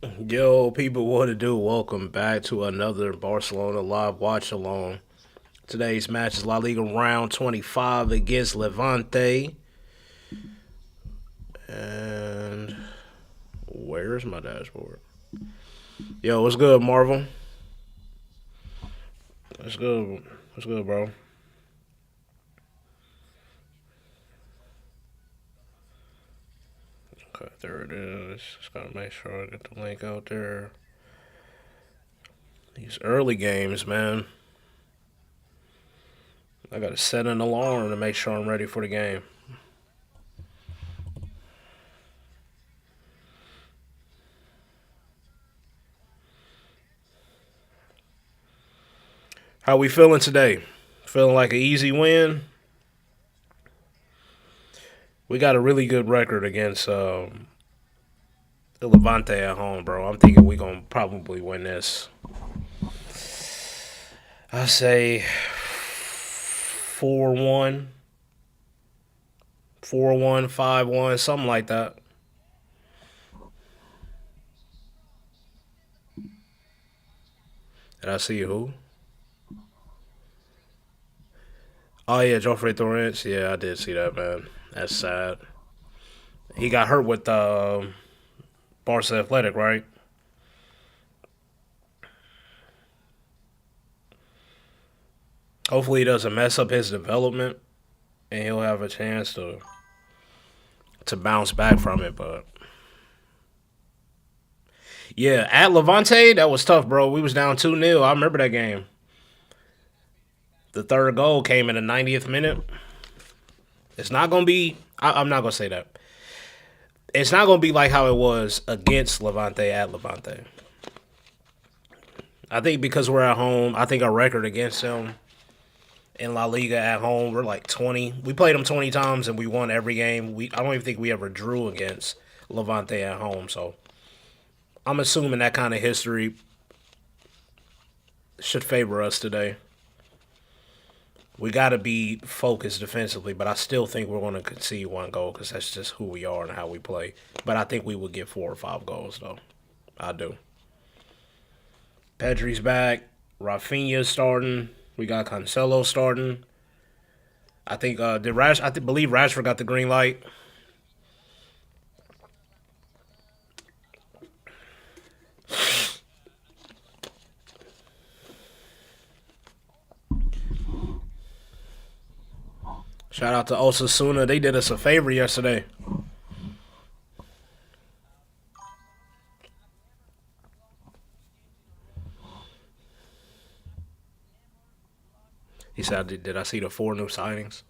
Yo, people, what to do? Welcome back to another Barcelona live watch along. Today's match is La Liga round 25 against Levante. And where's my dashboard? Yo, what's good, Marvel? What's good? What's good, bro? Okay, there it is. Just gotta make sure I get the link out there. These early games, man. I gotta set an alarm to make sure I'm ready for the game. How we feeling today? Feeling like an easy win? We got a really good record against the Levante at home, bro. I'm thinking we gonna probably win this. I say 4-1, 4-1, 5-1, something like that. Did I see who? Oh yeah, Joffrey Torrance. Yeah, I did see that, man. That's sad. He got hurt with Barca Athletic, right? Hopefully he doesn't mess up his development and he'll have a chance to bounce back from it. But yeah, at Levante, that was tough, bro. We was down 2-0. I remember that game. The third goal came in the 90th minute. It's not gonna be. I'm not gonna say that. It's not gonna be like how it was against Levante at Levante. I think because we're at home, I think our record against them in La Liga at home, we're like 20. We played them 20 times and we won every game. I don't even think we ever drew against Levante at home. So I'm assuming that kind of history should favor us today. We got to be focused defensively, but I still think we're going to concede one goal because that's just who we are and how we play. But I think we will get 4 or 5 goals, though. I do. Pedri's back. Rafinha's starting. We got Cancelo starting. I think believe Rashford got the green light. Shout out to Osasuna. They did us a favor yesterday. He said, "Did I see the 4 new signings?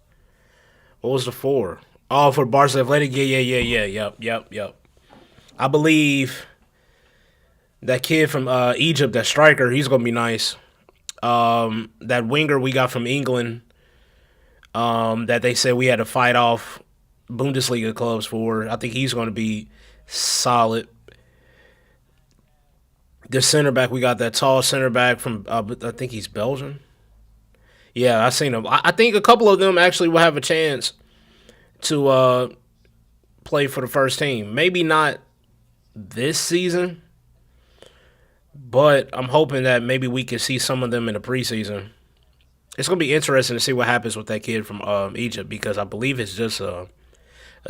What was the 4? Oh, for Barca Athletic. Yeah, yeah, yeah, yeah. Yep, yep, yep. I believe that kid from Egypt, that striker, he's gonna be nice. That winger we got from England, that they said we had to fight off Bundesliga clubs for. I think he's gonna be solid. The center back we got, that tall center back from I think he's Belgian. Yeah, I seen him. I think a couple of them actually will have a chance to play for the first team. Maybe not this season, but I'm hoping that maybe we can see some of them in the preseason. It's gonna be interesting to see what happens with that kid from Egypt because I believe it's just a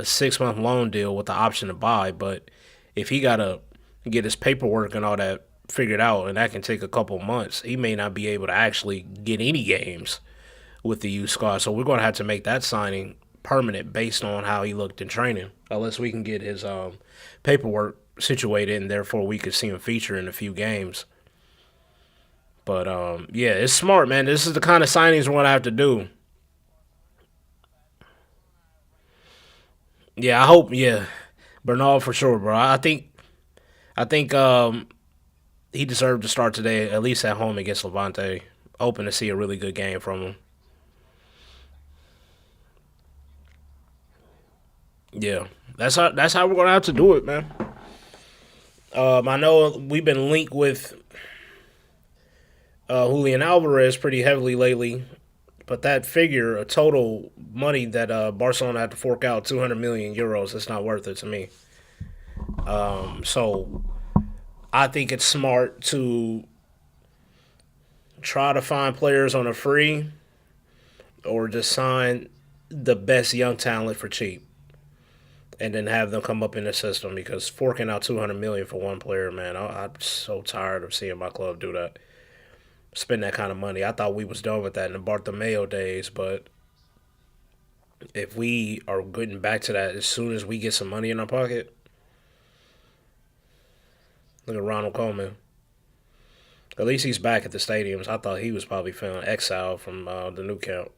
6 month loan deal with the option to buy. But if he gotta get his paperwork and all that figured out, and that can take a couple months, he may not be able to actually get any games with the youth squad. So we're gonna have to make that signing permanent based on how he looked in training, unless we can get his paperwork situated and therefore we could see him feature in a few games. But yeah, it's smart, man. This is the kind of signings we're gonna have to do. Yeah, I hope. Yeah, Bernal for sure, bro. I think he deserved to start today, at least at home against Levante. Hoping to see a really good game from him. Yeah, that's how we're gonna have to do it, man. I know we've been linked with Julian Alvarez pretty heavily lately, but that figure, a total money that Barcelona had to fork out, 200 million euros, it's not worth it to me. So I think it's smart to try to find players on a free or just sign the best young talent for cheap and then have them come up in the system because forking out 200 million for one player, man, I'm so tired of seeing my club do that. Spend that kind of money. I thought we was done with that in the Bartomeu days, but if we are getting back to that as soon as we get some money in our pocket, look at Ronald Koeman. At least he's back at the stadiums. I thought he was probably feeling exiled from the new camp.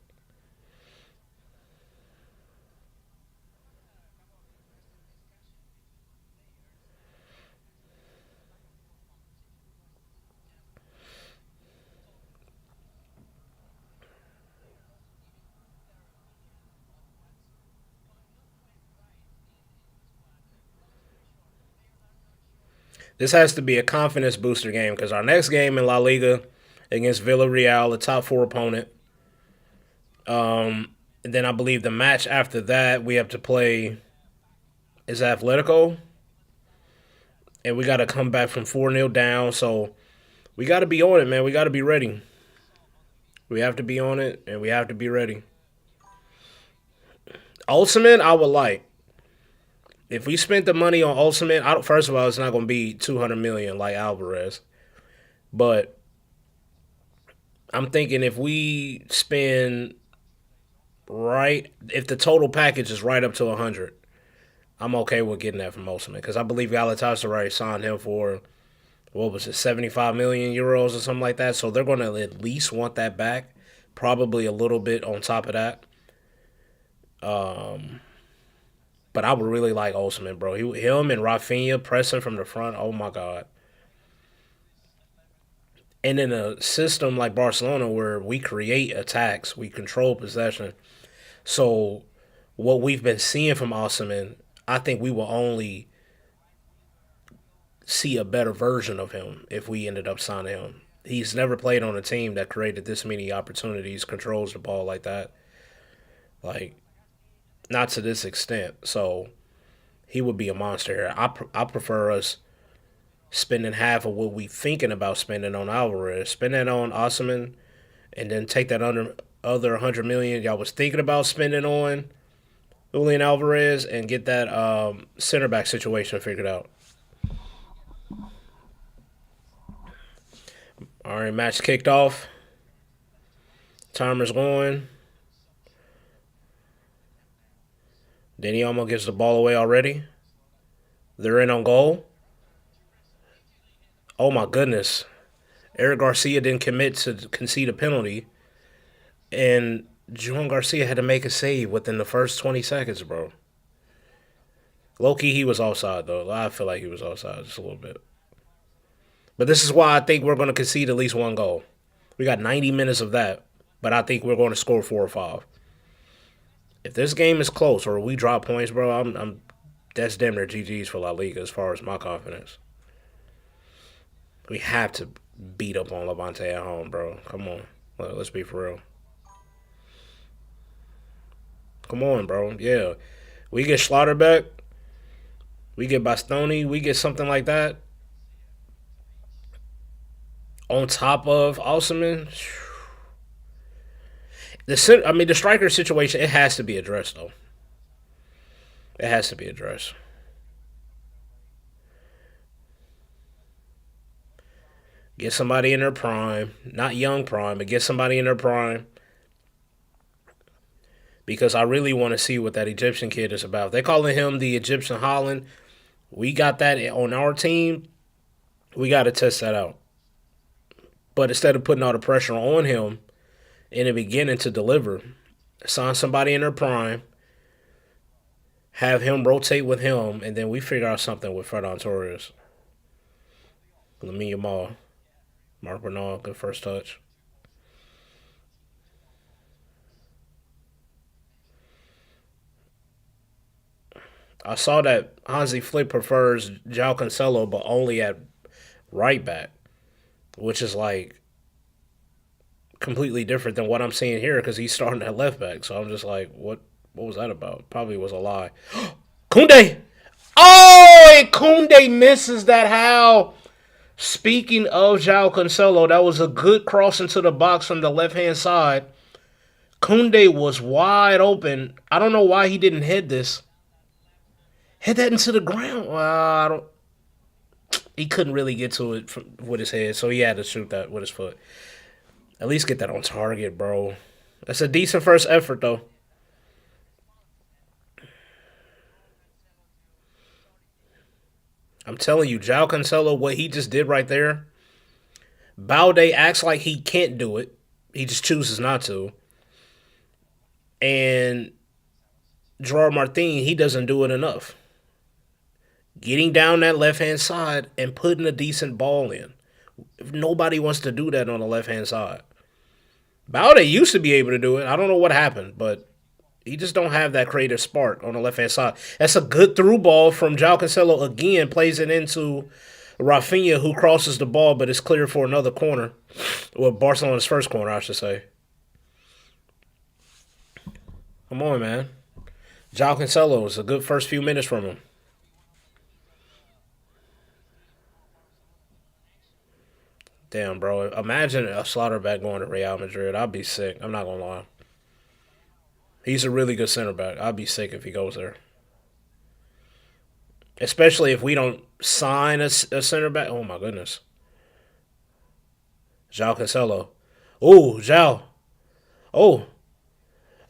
This has to be a confidence booster game because our next game in La Liga against Villarreal, a top four opponent. And then I believe the match after that we have to play is Atletico, and we got to come back from 4-0 down. So we got to be on it, man. We got to be ready. We have to be on it, and we have to be ready. Ultimate, I would like. If we spent the money on Ultimate, first of all, it's not going to be 200 million like Alvarez, but I'm thinking if we spend if the total package is right up to 100, I'm okay with getting that from Ultimate because I believe Galatasaray signed him for what was it, 75 million euros or something like that. So they're going to at least want that back, probably a little bit on top of that. But I would really like Ultimate, bro. Him and Rafinha pressing from the front. Oh my god. And in a system like Barcelona where we create attacks, we control possession. So what we've been seeing from Osman, I think we will only see a better version of him if we ended up signing him. He's never played on a team that created this many opportunities, controls the ball like that. Like, not to this extent. So he would be a monster here. I prefer us spending half of what we thinking about spending on Alvarez, spend that on Osman, and then take that other 100 million y'all was thinking about spending on Julian Alvarez and get that center back situation figured out. All right, match kicked off. Timer's going. Danny almost gives the ball away already. They're in on goal. Oh my goodness. Eric Garcia didn't commit to concede a penalty. And Juan Garcia had to make a save within the first 20 seconds, bro. Low key, he was offside, though. I feel like he was offside just a little bit. But this is why I think we're going to concede at least one goal. We got 90 minutes of that, but I think we're going to score 4 or 5. If this game is close or we drop points, bro, I'm that's damn near GG's for La Liga as far as my confidence. We have to beat up on Levante at home, bro. Come on. Let's be for real. Come on, bro. Yeah. We get Schlotterbeck. We get Bastoni. We get something like that. On top of Osman. The striker situation, it has to be addressed, though. It has to be addressed. Get somebody in their prime. Not young prime, but get somebody in their prime. Because I really want to see what that Egyptian kid is about. They calling him the Egyptian Holland. We got that on our team. We got to test that out. But instead of putting all the pressure on him in the beginning to deliver, sign somebody in their prime, have him rotate with him, and then we figure out something with Ferran Torres. Lamine Yamal. Mark Bernal, good first touch. I saw that Hansi Flick prefers João Cancelo, but only at right back, which is like completely different than what I'm seeing here because he's starting at left back. So I'm just like, what? What was that about? Probably was a lie. Kunde! Oh, and Kunde misses that. How? Speaking of João Cancelo, that was a good cross into the box from the left hand side. Kunde was wide open. I don't know why he didn't head this. Head that into the ground. I don't. He couldn't really get to it with his head, so he had to shoot that with his foot. At least get that on target, bro. That's a decent first effort, though. I'm telling you, João Cancelo, what he just did right there. Balde acts like he can't do it. He just chooses not to. And Gerard Martin, he doesn't do it enough. Getting down that left hand side and putting a decent ball in. Nobody wants to do that on the left hand side. Balde used to be able to do it. I don't know what happened, but he just don't have that creative spark on the left hand side. That's a good through ball from João Cancelo again. Plays it into Rafinha, who crosses the ball, but it's clear for another corner. Well, Barcelona's first corner, I should say. Come on, man. João Cancelo is a good first few minutes from him. Damn, bro. Imagine a Slaughterback going to Real Madrid. I'd be sick. I'm not gonna lie. He's a really good center back. I'd be sick if he goes there. Especially if we don't sign a center back. Oh my goodness. João Cancelo. Oh, João. Oh.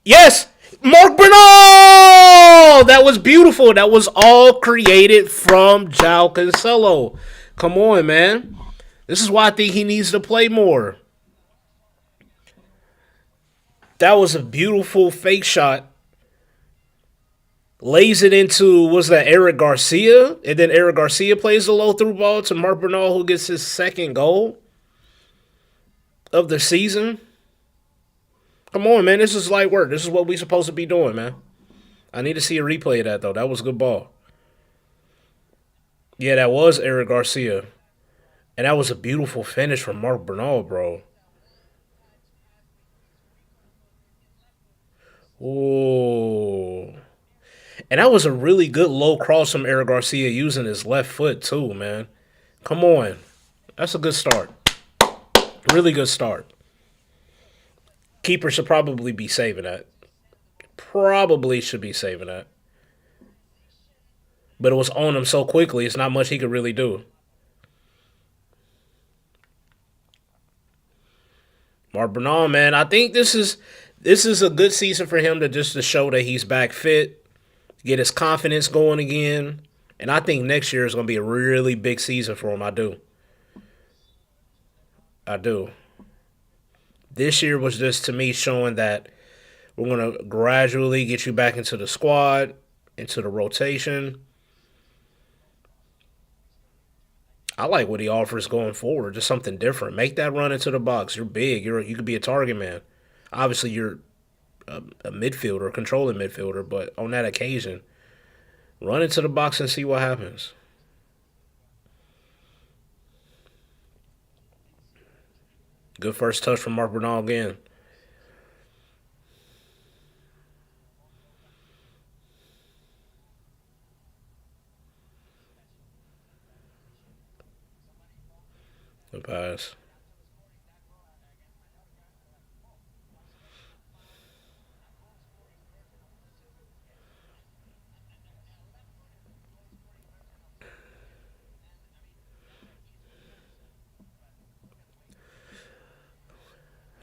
Yes! Mark Bernal! That was beautiful. That was all created from João Cancelo. Come on, man. This is why I think he needs to play more. That was a beautiful fake shot. Lays it into, was that Eric Garcia? And then Eric Garcia plays the low through ball to Mark Bernal, who gets his second goal of the season. Come on, man. This is light work. This is what we supposed to be doing, man. I need to see a replay of that, though. That was a good ball. Yeah, that was Eric Garcia. And that was a beautiful finish from Mark Bernal, bro. Oh. And that was a really good low cross from Eric Garcia using his left foot, too, man. Come on. That's a good start. Really good start. Keeper should probably be saving that. Probably should be saving that. But it was on him so quickly, it's not much he could really do. Mark Bernal, man, I think this is a good season for him to show that he's back fit, get his confidence going again, and I think next year is going to be a really big season for him. I do. I do. This year was just to me showing that we're going to gradually get you back into the squad, into the rotation. I like what he offers going forward. Just something different. Make that run into the box. You're big. You could be a target man. Obviously, you're a midfielder, a controlling midfielder, but on that occasion, run into the box and see what happens. Good first touch from Mark Bernal again. Good pass.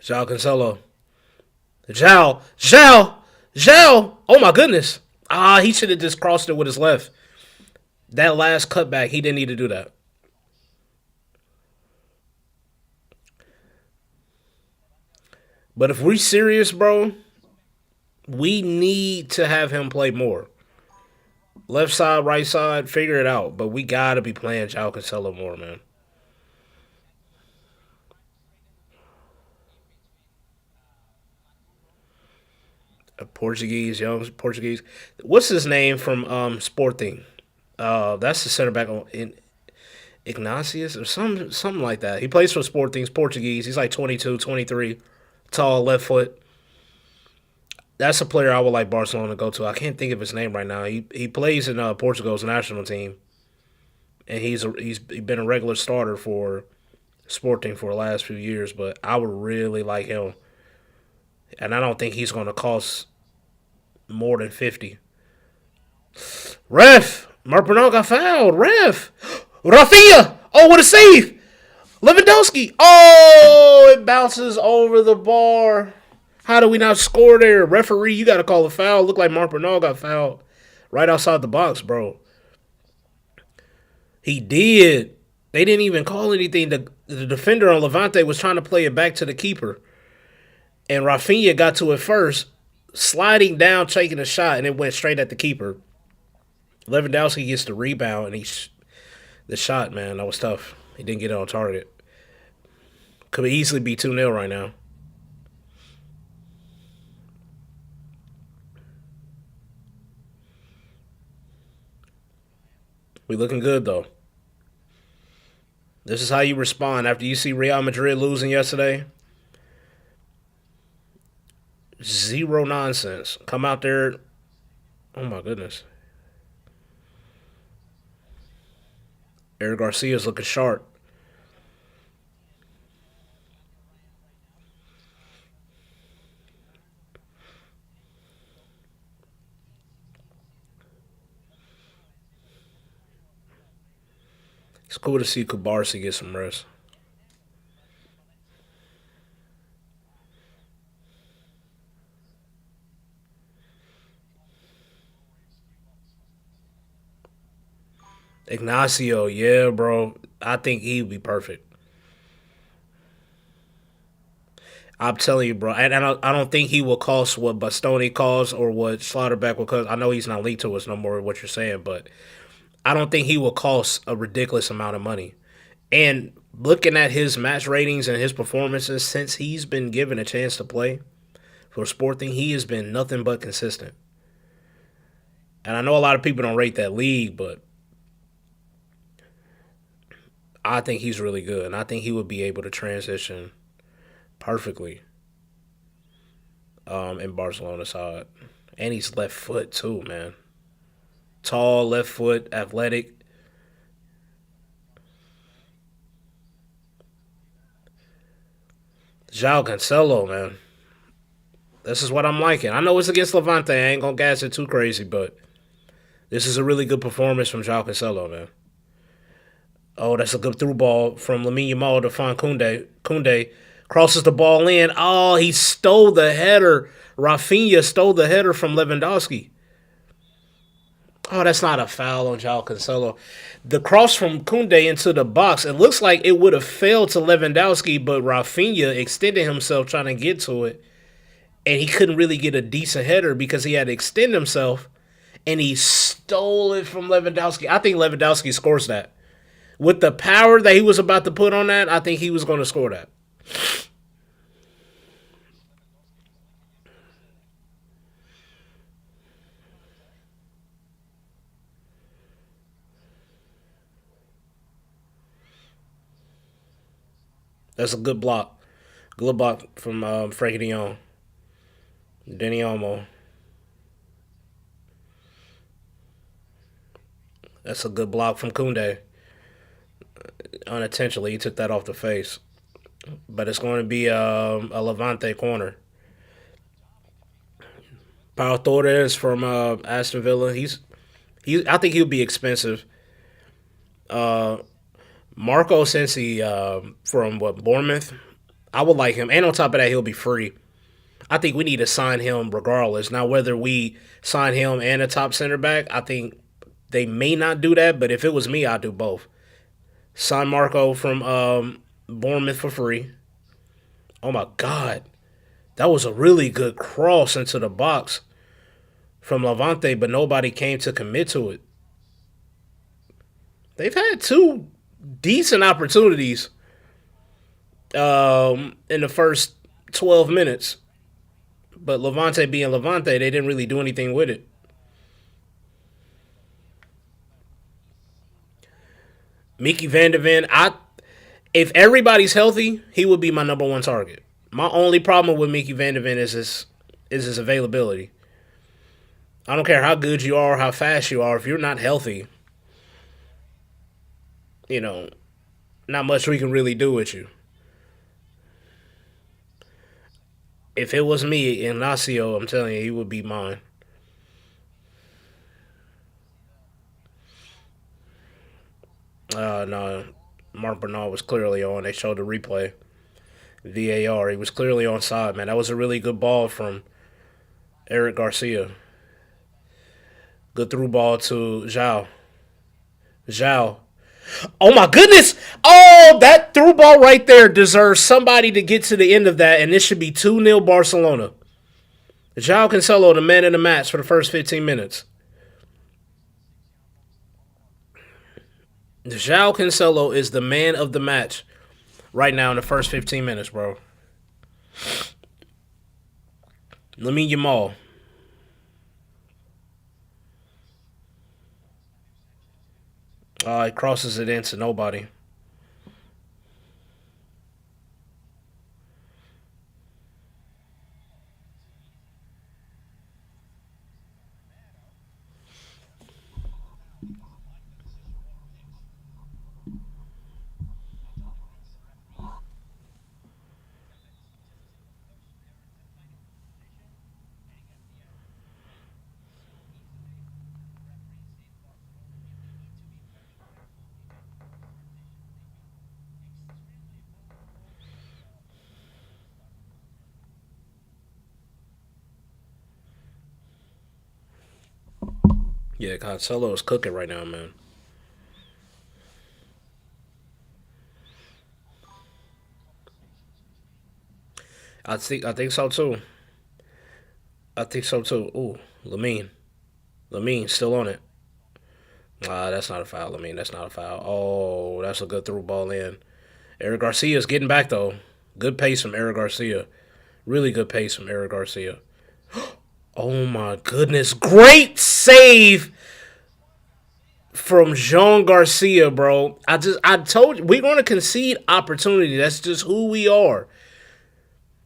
João Cancelo. João. João. João. Oh my goodness. He should have just crossed it with his left. That last cutback, he didn't need to do that. But if we're serious, bro, we need to have him play more. Left side, right side, figure it out. But we gotta be playing João Cancelo more, man. A Portuguese, young Portuguese. What's his name from Sporting? That's the center back in Ignatius or something like that. He plays for Sporting. He's Portuguese. He's like 22, 23, tall, left foot. That's a player I would like Barcelona to go to. I can't think of his name right now. He plays in Portugal's national team. and he's been a regular starter for Sporting for the last few years. But I would really like him, and I don't think he's going to cost more than 50. Ref, Mark Bernal got fouled. Ref, Rafinha. Oh, what a save! Lewandowski. Oh, it bounces over the bar. How do we not score there? Referee, you got to call a foul. Looked like Mark Bernal got fouled right outside the box, bro. He did. They didn't even call anything. The defender on Levante was trying to play it back to the keeper. And Rafinha got to it first, sliding down, taking a shot, and it went straight at the keeper. Lewandowski gets the rebound, and the shot, man, that was tough. He didn't get it on target. Could easily be 2-0 right now. We looking good, though. This is how you respond after you see Real Madrid losing yesterday. Zero nonsense. Come out there. Oh, my goodness. Eric Garcia's looking sharp. It's cool to see Kubarsi get some rest. Ignacio, yeah, bro. I think he'd be perfect. I'm telling you, bro. And I don't think he will cost what Bastoni costs or what Slaughterback will cost. I know he's not linked to us no more, what you're saying, but I don't think he will cost a ridiculous amount of money. And looking at his match ratings and his performances since he's been given a chance to play for Sporting, he has been nothing but consistent. And I know a lot of people don't rate that league, but I think he's really good. And I think he would be able to transition perfectly in Barcelona side. And he's left foot too, man. Tall, left foot, athletic. João Cancelo, man. This is what I'm liking. I know it's against Levante. I ain't gonna gas it too crazy, but this is a really good performance from João Cancelo, man. Oh, that's a good through ball from Lamine Yamal to find Kunde. Kunde crosses the ball in. Oh, he stole the header. Rafinha stole the header from Lewandowski. Oh, that's not a foul on João Cancelo. The cross from Kunde into the box, it looks like it would have failed to Lewandowski, but Rafinha extended himself trying to get to it, and he couldn't really get a decent header because he had to extend himself, and he stole it from Lewandowski. I think Lewandowski scores that. With the power that he was about to put on that, I think he was going to score that. That's a good block. Good block from Frankie de Jong. Denny Olmo. That's a good block from Kunde. Unintentionally, he took that off the face. But it's going to be a Levante corner. Pau Torres from Aston Villa. I think he'll be expensive. Uh, Marco Sensi from what Bournemouth. I would like him, and on top of that, he'll be free. I think we need to sign him regardless. Now, whether we sign him and a top center back, I think they may not do that. But if it was me, I'd do both. Sign Marco from Bournemouth for free. Oh my God, that was a really good cross into the box from Levante, but nobody came to commit to it. They've had two decent opportunities in the first 12 minutes, but Levante being Levante, they didn't really do anything with it. Mickey Van de Ven, if everybody's healthy, he would be my number one target. My only problem with Mickey Van de Ven is his availability. I don't care how good you are or how fast you are. If you're not healthy, you know, not much we can really do with you. If it was me, Ignacio, I'm telling you, he would be mine. No, Mark Bernal was clearly on. They showed the replay. VAR. He was clearly on side, man. That was a really good ball from Eric Garcia. Good through ball to Zhao. Zhao. Oh my goodness! Oh, that through ball right there deserves somebody to get to the end of that, and this should be 2-0 Barcelona. Zhao Cancelo, the man in the match for the first 15 minutes. Zhao Cancelo is the man of the match right now in the first 15 minutes, bro. Lamine Yamal. He crosses it into nobody. Yeah, Cancelo is cooking right now, man. I think so too. I think so too. Ooh, Lamine. Lamine still on it. That's not a foul. Lamine, that's not a foul. Oh, that's a good through ball in. Eric Garcia is getting back though. Good pace from Eric Garcia. Really good pace from Eric Garcia. Oh my goodness. Great save from Jean Garcia, bro. I told you we're gonna concede opportunity. That's just who we are.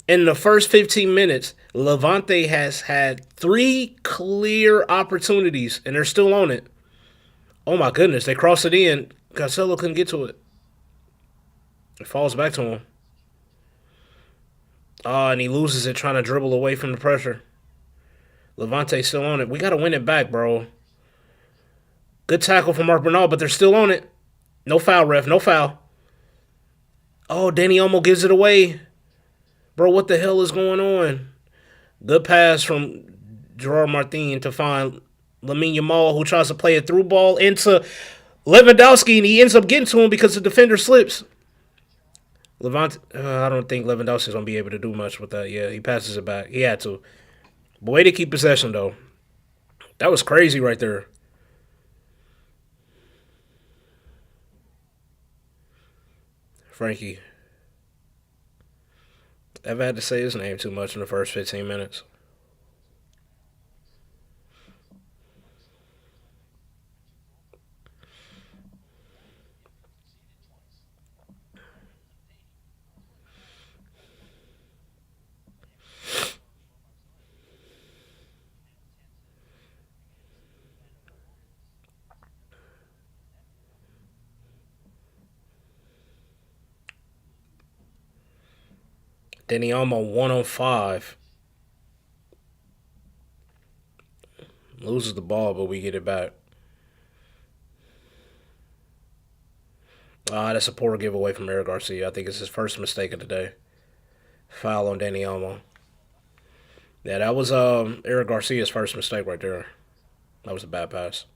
In the first 15 minutes, Levante has had 3 clear opportunities and they're still on it. Oh my goodness, they crossed it in. Cancelo couldn't get to it. It falls back to him. And he loses it trying to dribble away from the pressure. Levante still on it. We gotta win it back, bro. Good tackle from Mark Bernal, but they're still on it. No foul, ref. No foul. Oh, Danny Olmo gives it away. Bro, what the hell is going on? Good pass from Gerard Martin to find Lamine Yamal, who tries to play a through ball into Lewandowski, and he ends up getting to him because the defender slips. Levante, I don't think Lewandowski's gonna be able to do much with that. Yeah, he passes it back. He had to. But way to keep possession though. That was crazy right there. Frankie. I've had to say his name too much in the first 15 minutes. Then he almost 1 on 5. Loses the ball, but we get it back. That's a poor giveaway from Eric Garcia. I think it's his first mistake of the day. Foul on Danny Olmo. Yeah, that was Eric Garcia's first mistake right there. That was a bad pass.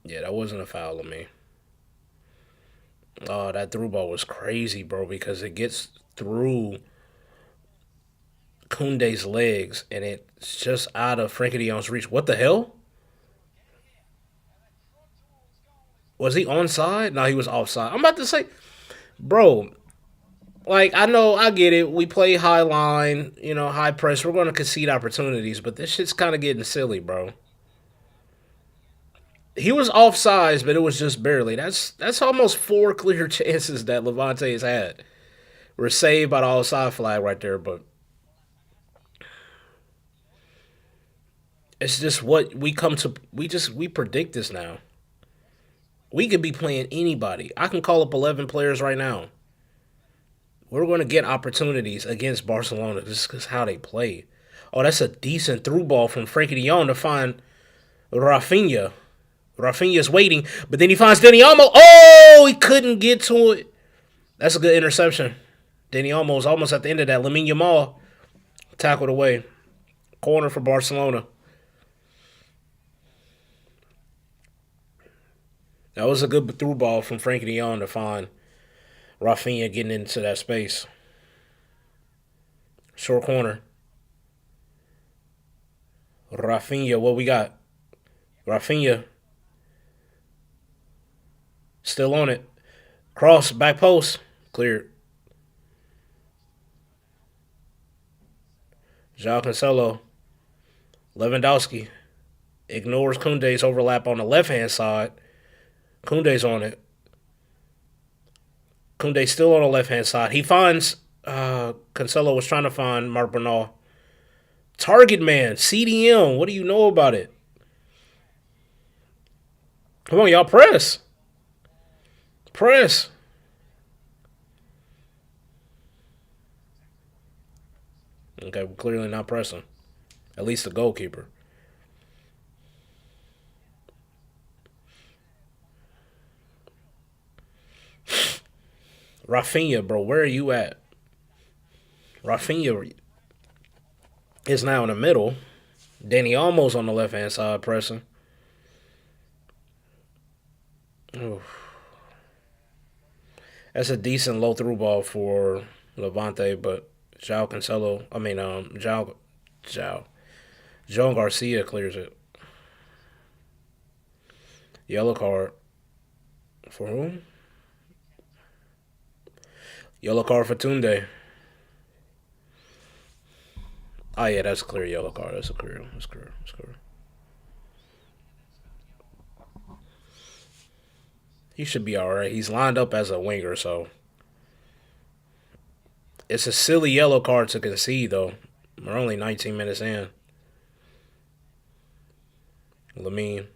Yeah, that wasn't a foul on me. Oh, that through ball was crazy, bro, because it gets through Kunde's legs and it's just out of Frankie de Jong's reach. What the hell? Was he onside? No, he was offside. I'm about to say, bro, like I know, I get it. We play high line, high press. We're going to concede opportunities, but this shit's kind of getting silly, bro. He was offsides, but it was just barely. That's almost 4 clear chances that Levante has had. We're saved by the offside flag right there, but It's just what we come to. We predict this now. We could be playing anybody. I can call up 11 players right now. We're going to get opportunities against Barcelona. This is how they play. Oh, that's a decent through ball from Frankie de Jong to find Rafinha. Rafinha's waiting, but then he finds Denny Olmo. Oh, he couldn't get to it. That's a good interception. Denny Olmo's almost at the end of that. Lamine Yamal tackled away. Corner for Barcelona. That was a good through ball from Frankie de Jong to find Rafinha getting into that space. Short corner. Rafinha, what we got? Rafinha still on it. Cross, back post. Cleared. João Cancelo. Lewandowski ignores Koundé's overlap on the left hand side. Koundé's on it. Koundé's still on the left hand side. He finds Cancelo was trying to find Mark Bernal. Target man, CDM. What do you know about it? Come on, y'all, press. Press. Okay, we're clearly not pressing. At least the goalkeeper. Rafinha, bro, where are you at? Rafinha is now in the middle. Danny almost on the left hand side pressing. Oof. That's a decent low through ball for Levante, but João Cancelo, João Garcia clears it. Yellow card for whom? Yellow card for Tunde. Oh yeah, that's a clear yellow card. That's clear. That's clear. That's clear. He should be all right. He's lined up as a winger, so it's a silly yellow card to concede, though. We're only 19 minutes in. Lamine.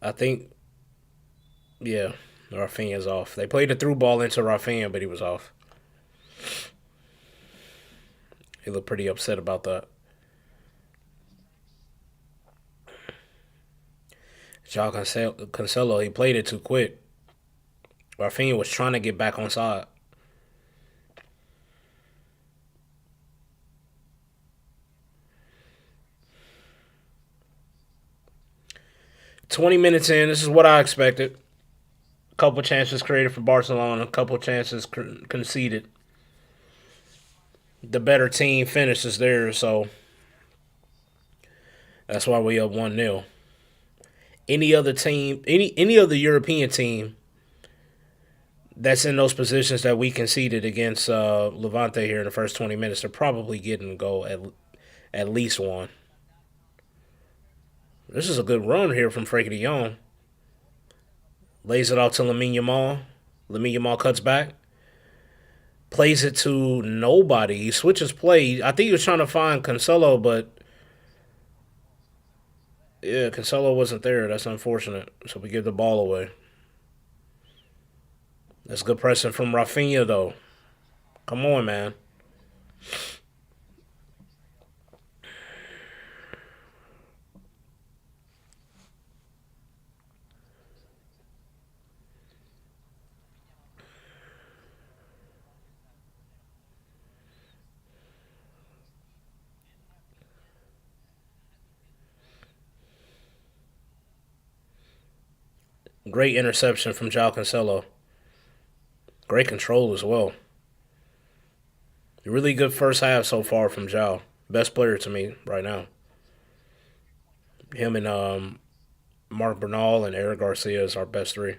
I think, yeah, Rafinha's off. They played the through ball into Rafinha, but he was off. He looked pretty upset about that. João Cancelo, he played it too quick. Rafinha was trying to get back on side. 20 minutes in, this is what I expected. A couple chances created for Barcelona, a couple chances conceded. The better team finishes there, so that's why we up 1-0. Any other team, any other European team that's in those positions that we conceded against Levante here in the first 20 minutes, they're probably getting a goal at least one. This is a good run here from Frankie de Jong. Lays it off to Lamine Yamal. Lamine Yamal cuts back. Plays it to nobody. He switches play. I think he was trying to find Cancelo, but yeah, Cancelo wasn't there. That's unfortunate. So we give the ball away. That's good pressing from Rafinha, though. Come on, man. Great interception from João Cancelo. Great control as well. Really good first half so far from João. Best player to me right now. Him and Mark Bernal and Eric Garcia is our best three.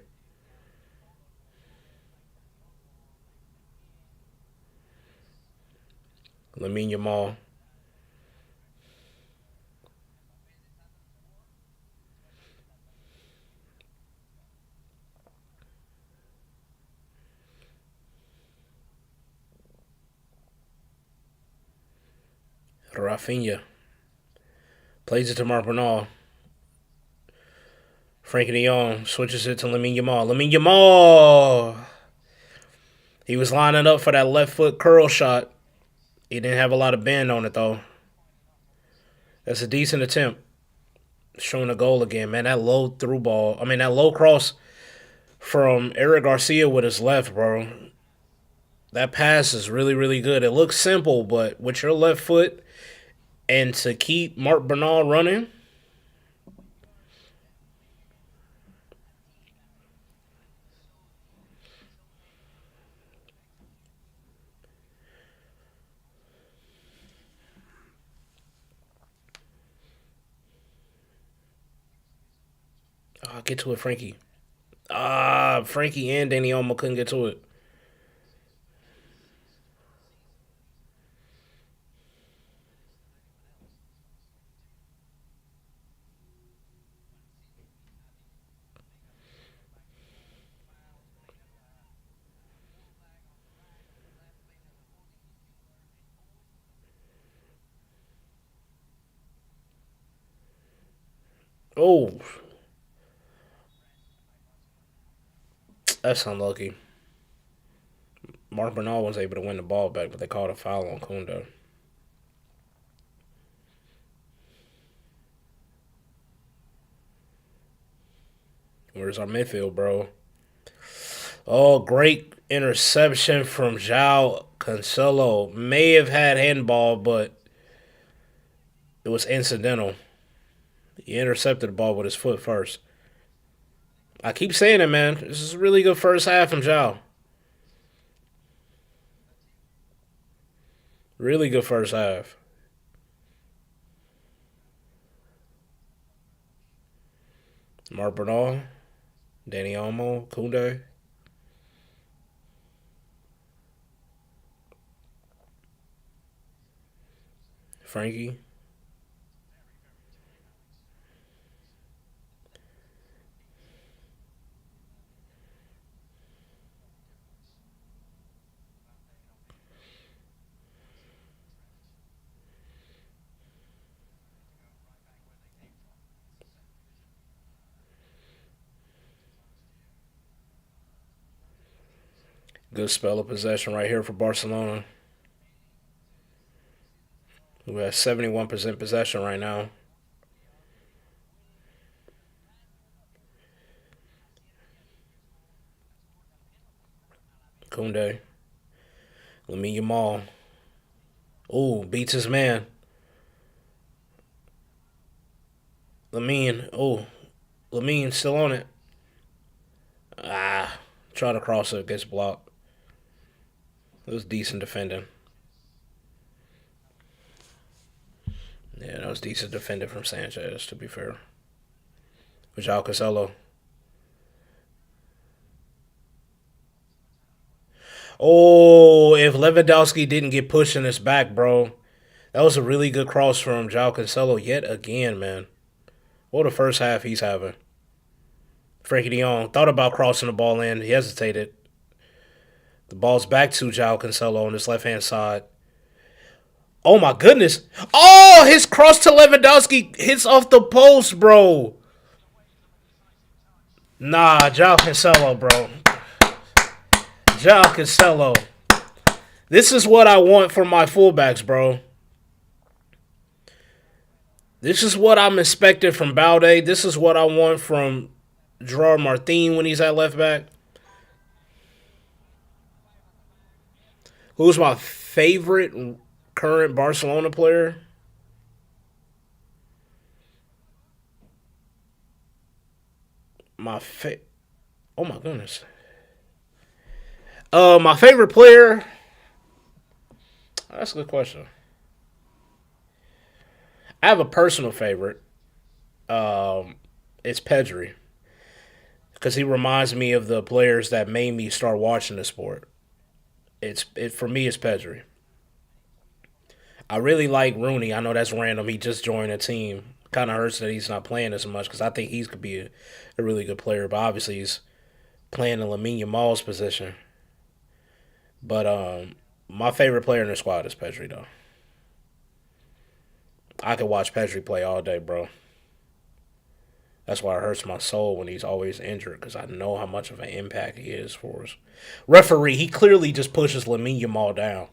Lamine Yamal. Rafinha plays it to Mark Bernal. Frankie de Jong switches it to Lamine Yamal. Lamine Yamal. He was lining up for that left foot curl shot. He didn't have a lot of bend on it though. That's a decent attempt. Showing a goal again, man. That low through ball. I mean, that low cross from Eric Garcia with his left, bro. That pass is really, really good. It looks simple, but with your left foot and to keep Mark Bernal running, get to it, Frankie. Frankie and Danny Olmo couldn't get to it. Oh, that's unlucky. Mark Bernal was able to win the ball back, but they called a foul on Kunda. Where's our midfield, bro? Oh, great interception from João Cancelo. May have had handball, but it was incidental. He intercepted the ball with his foot first. I keep saying it, man. This is a really good first half from João. Really good first half. Mark Bernal, Danny Olmo, Kunde, Frankie. Good spell of possession right here for Barcelona, who has 71% possession right now. Kunde, Lamine Yamal. Oh, beats his man. Lamine. Oh, Lamine still on it. Try to cross it, gets blocked. It was decent defending. Yeah, that was decent defending from Sanchez, to be fair. João Cancelo. Oh, if Lewandowski didn't get pushed in his back, bro, that was a really good cross from João Cancelo yet again, man. What a first half he's having. Frankie de Jong thought about crossing the ball in. He hesitated. The ball's back to João Cancelo on his left-hand side. Oh, my goodness. Oh, his cross to Lewandowski hits off the post, bro. Nah, João Cancelo, bro. João Cancelo. This is what I want from my fullbacks, bro. This is what I'm expecting from Balde. This is what I want from Gerard Martin when he's at left back. Who's my favorite current Barcelona player? Oh my goodness. My favorite player. That's a good question. I have a personal favorite. It's Pedri because he reminds me of the players that made me start watching the sport. For me. It's Pedri. I really like Rooney. I know that's random. He just joined a team. Kind of hurts that he's not playing as much because I think he could be a really good player. But obviously he's playing in Lamine Yamal's position. But my favorite player in the squad is Pedri, though. I could watch Pedri play all day, bro. That's why it hurts my soul when he's always injured because I know how much of an impact he is for us. Referee, he clearly just pushes Lamine Yamal down.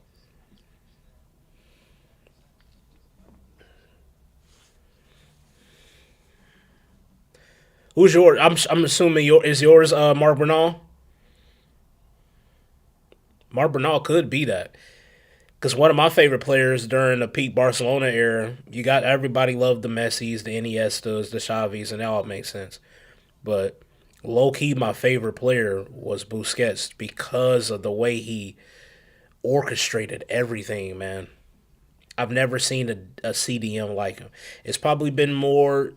Who's yours? I'm assuming is yours Mark Bernal. Mark Bernal could be that because one of my favorite players during the peak Barcelona era. You got everybody loved the Messis, the Iniestas, the Xavis, and that all makes sense. But low key, my favorite player was Busquets because of the way he orchestrated everything, man. I've never seen a CDM like him. It's probably been more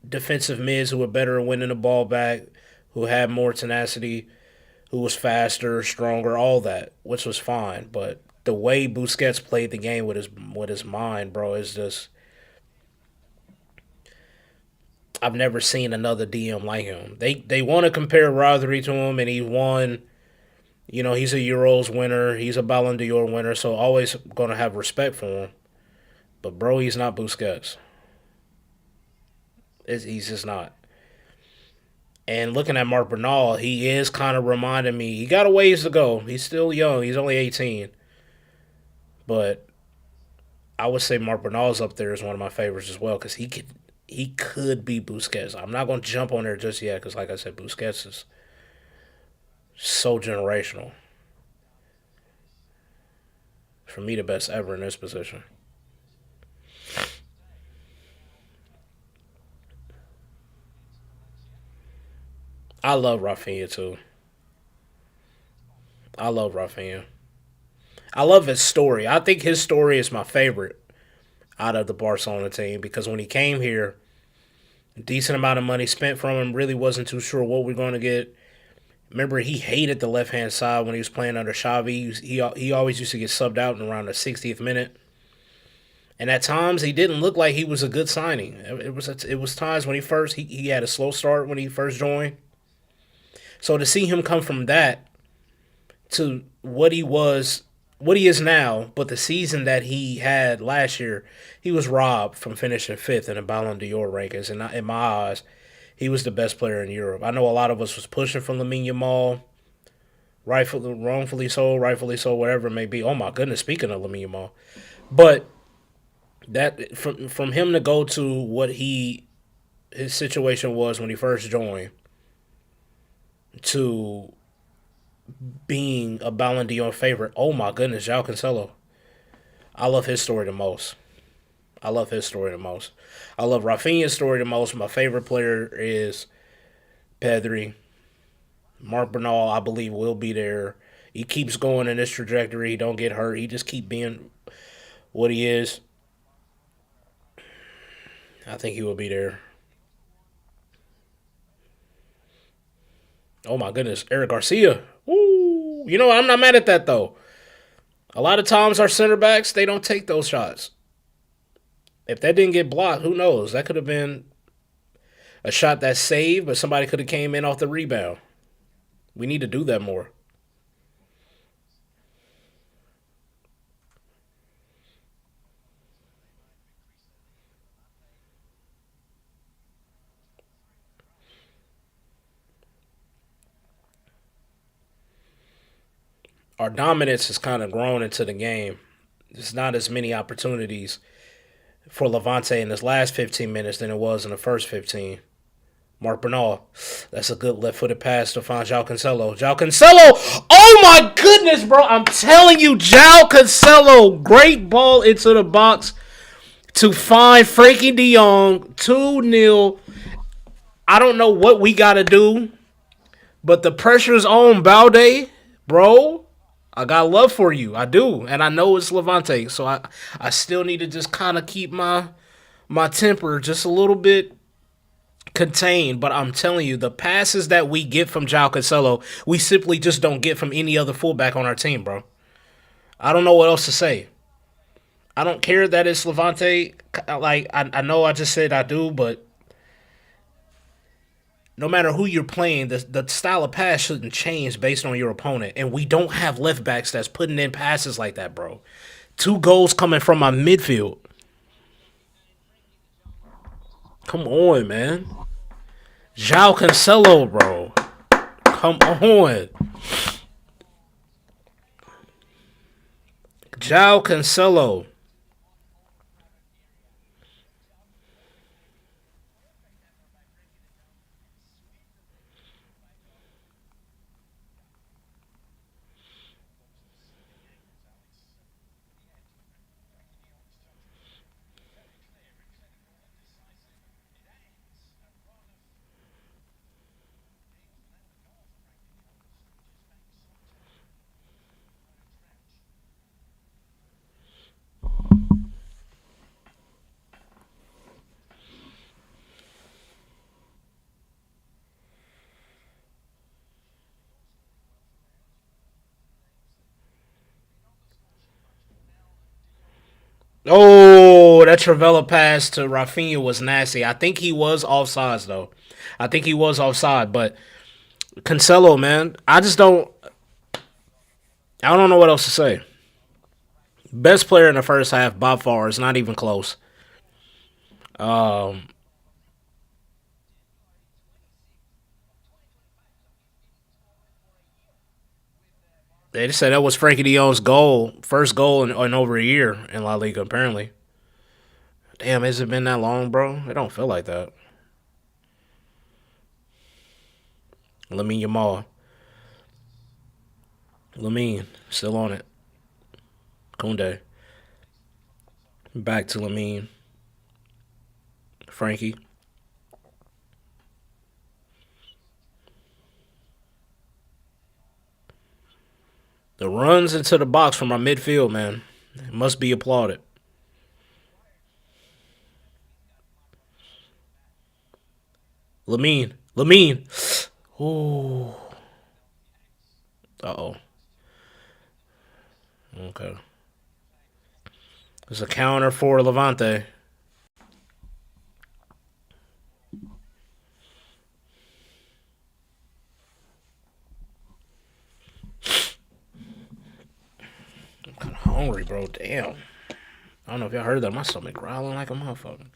defensive mids who were better at winning the ball back, who had more tenacity, who was faster, stronger, all that, which was fine. But the way Busquets played the game with his mind, bro, is just I've never seen another DM like him. They want to compare Rodri to him, and he won. You know, he's a Euros winner. He's a Ballon d'Or winner, so always gonna have respect for him. But bro, he's not Busquets. He's just not. And looking at Mark Bernal, he is kind of reminding me. He got a ways to go. He's still young. He's only 18. But I would say Mark Bernal's up there as one of my favorites as well because he could be Busquets. I'm not going to jump on there just yet because, like I said, Busquets is so generational. For me, the best ever in this position. I love Rafinha too. I love Rafinha. I love his story. I think his story is my favorite out of the Barcelona team because when he came here, a decent amount of money spent from him. Really wasn't too sure what we're going to get. Remember, he hated the left hand side when he was playing under Xavi. He always used to get subbed out in around the 60th minute. And at times he didn't look like he was a good signing. It was times when he had a slow start when he first joined. So to see him come from that to what he is now, but the season that he had last year, he was robbed from finishing fifth in the Ballon d'Or rankings. And in my eyes, he was the best player in Europe. I know a lot of us was pushing for Lamine Yamal, rightfully so, whatever it may be. Oh my goodness, speaking of Lamine Yamal, but that from him to go to what his situation was when he first joined to being a Ballon d'Or favorite. Oh my goodness, João Cancelo. I love his story the most. I love his story the most. I love Rafinha's story the most. My favorite player is Pedri. Mark Bernal, I believe, will be there. He keeps going in this trajectory. He don't get hurt. He just keep being what he is. I think he will be there. Oh my goodness, Eric Garcia. Ooh, you know what? I'm not mad at that though. A lot of times our center backs they don't take those shots. If that didn't get blocked, who knows? That could have been a shot that saved, but somebody could have came in off the rebound. We need to do that more. Our dominance has kind of grown into the game. There's not as many opportunities for Levante in this last 15 minutes than it was in the first 15. Mark Bernal, that's a good left-footed pass to find João Cancelo. João Cancelo, oh my goodness, bro! I'm telling you, João Cancelo, great ball into the box to find Frankie De Jong, 2-0. I don't know what we got to do, but the pressure's on Balde, bro. I got love for you. I do. And I know it's Levante. So I still need to just kind of keep my temper just a little bit contained. But I'm telling you, the passes that we get from João Cancelo, we simply just don't get from any other fullback on our team, bro. I don't know what else to say. I don't care that it's Levante. Like, I know I just said I do, but no matter who you're playing, the style of pass shouldn't change based on your opponent. And we don't have left backs that's putting in passes like that, bro. Two goals coming from my midfield. Come on, man. João Cancelo, bro. Come on. João Cancelo. Oh, that Travella pass to Rafinha was nasty. I think he was offsides though. I think he was offside, but Cancelo, man, I don't know what else to say. Best player in the first half by far. It's not even close. Um, they just said that was Frankie De Jong's first goal in over a year in La Liga. Apparently, damn, has it been that long, bro? It don't feel like that. Lamine Yamal, Lamine still on it. Kunde back to Lamine. Frankie. The runs into the box from our midfield, man, must be applauded. Lamine. Ooh. Uh oh. Okay. There's a counter for Levante. I'm kind of hungry, bro. Damn. I don't know if y'all heard that. My stomach growling like a motherfucker.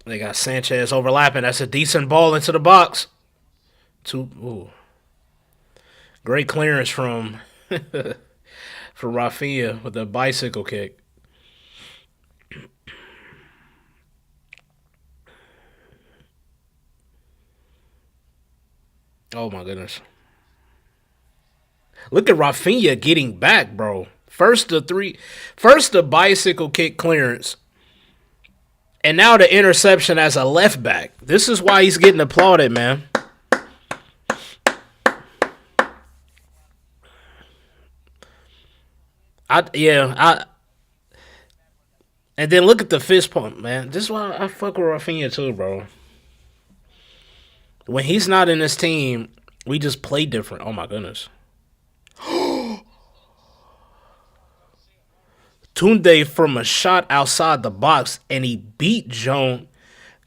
They got Sanchez overlapping. That's a decent ball into the box. Ooh. Great clearance from Rafinha with a bicycle kick. Oh my goodness. Look at Rafinha getting back, bro. First the bicycle kick clearance, and now the interception as a left back. This is why he's getting applauded, man. And then look at the fist pump, man. This is why I fuck with Rafinha too, bro. When he's not in this team, we just play different. Oh my goodness. Tunde from a shot outside the box, and he beat Joan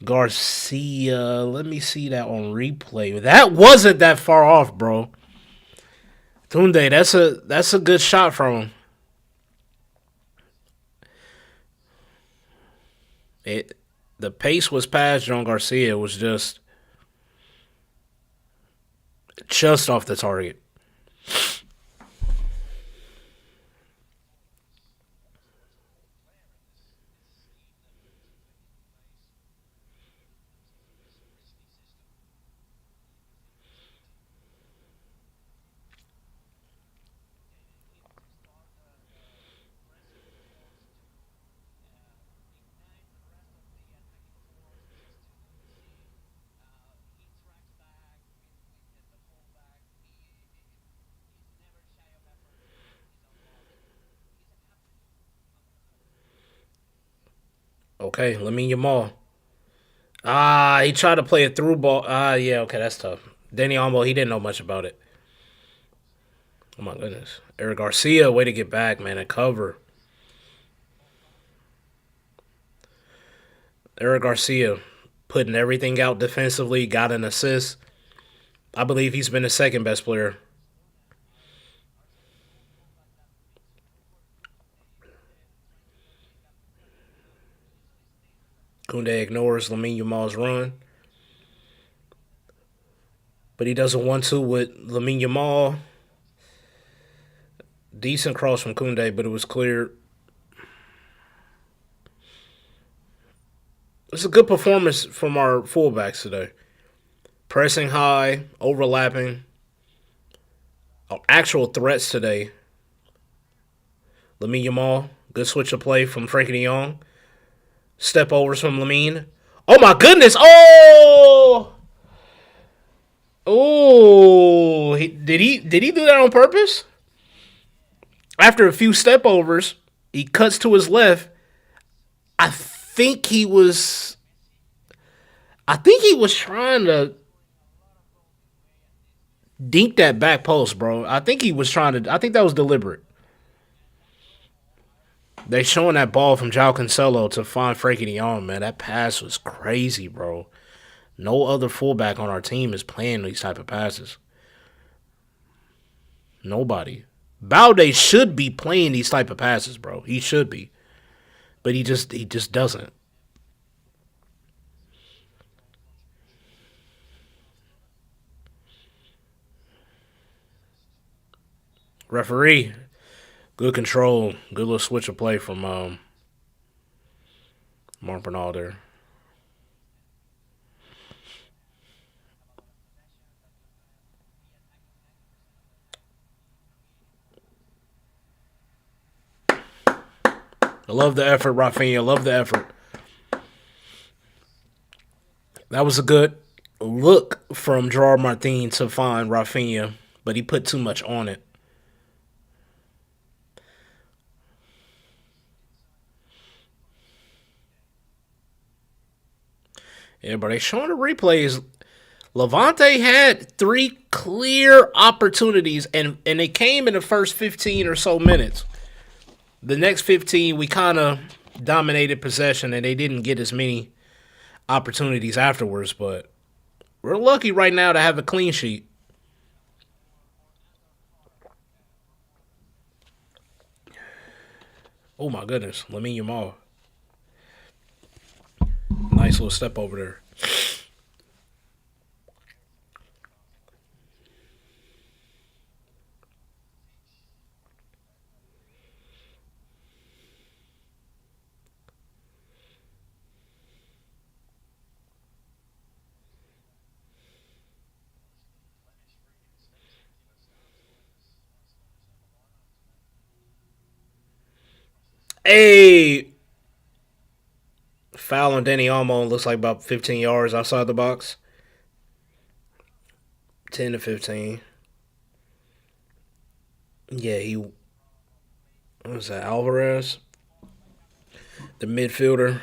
Garcia. Let me see that on replay. That wasn't that far off, bro. Tunde, that's a good shot from him. It the pace was past Joan Garcia. It was just off the target. Okay, Lamine Yamal. Ah, he tried to play a through ball. Ah, yeah, okay, that's tough. Danny Almo, he didn't know much about it. Oh my goodness. Eric Garcia, way to get back, man, and cover. Eric Garcia putting everything out defensively, got an assist. I believe he's been the second best player. Kunde ignores Lamine Yamal's run, but he does a 1-2 with Lamine Yamal. Decent cross from Kunde, but it was clear. It's a good performance from our fullbacks today. Pressing high, overlapping, actual threats today. Lamine Yamal, good switch of play from Frankie de Jong. Step overs from Lamine. Oh my goodness! Oh, oh! Did he do that on purpose? After a few step overs, he cuts to his left. I think he was. I think he was trying to dink that back post, bro. I think he was trying to. I think that was deliberate. They showing that ball from João Cancelo to find Frankie de Jong, man. That pass was crazy, bro. No other fullback on our team is playing these type of passes. Nobody. Balde should be playing these type of passes, bro. He should be, but he just doesn't. Referee, good control, good little switch of play from Mark Bernal there. I love the effort, Rafinha. Love the effort. That was a good look from Gerard Martin to find Rafinha, but he put too much on it. Yeah, but they showing the replays. Levante had three clear opportunities, and they came in the first 15 or so minutes. The next 15, we kind of dominated possession, and they didn't get as many opportunities afterwards. But we're lucky right now to have a clean sheet. Oh my goodness, Lamine Yamal, nice little step over there. Hey, foul on Danny Almo looks like about 15 yards outside the box. 10 to 15. Yeah, what was that, Alvarez? The midfielder.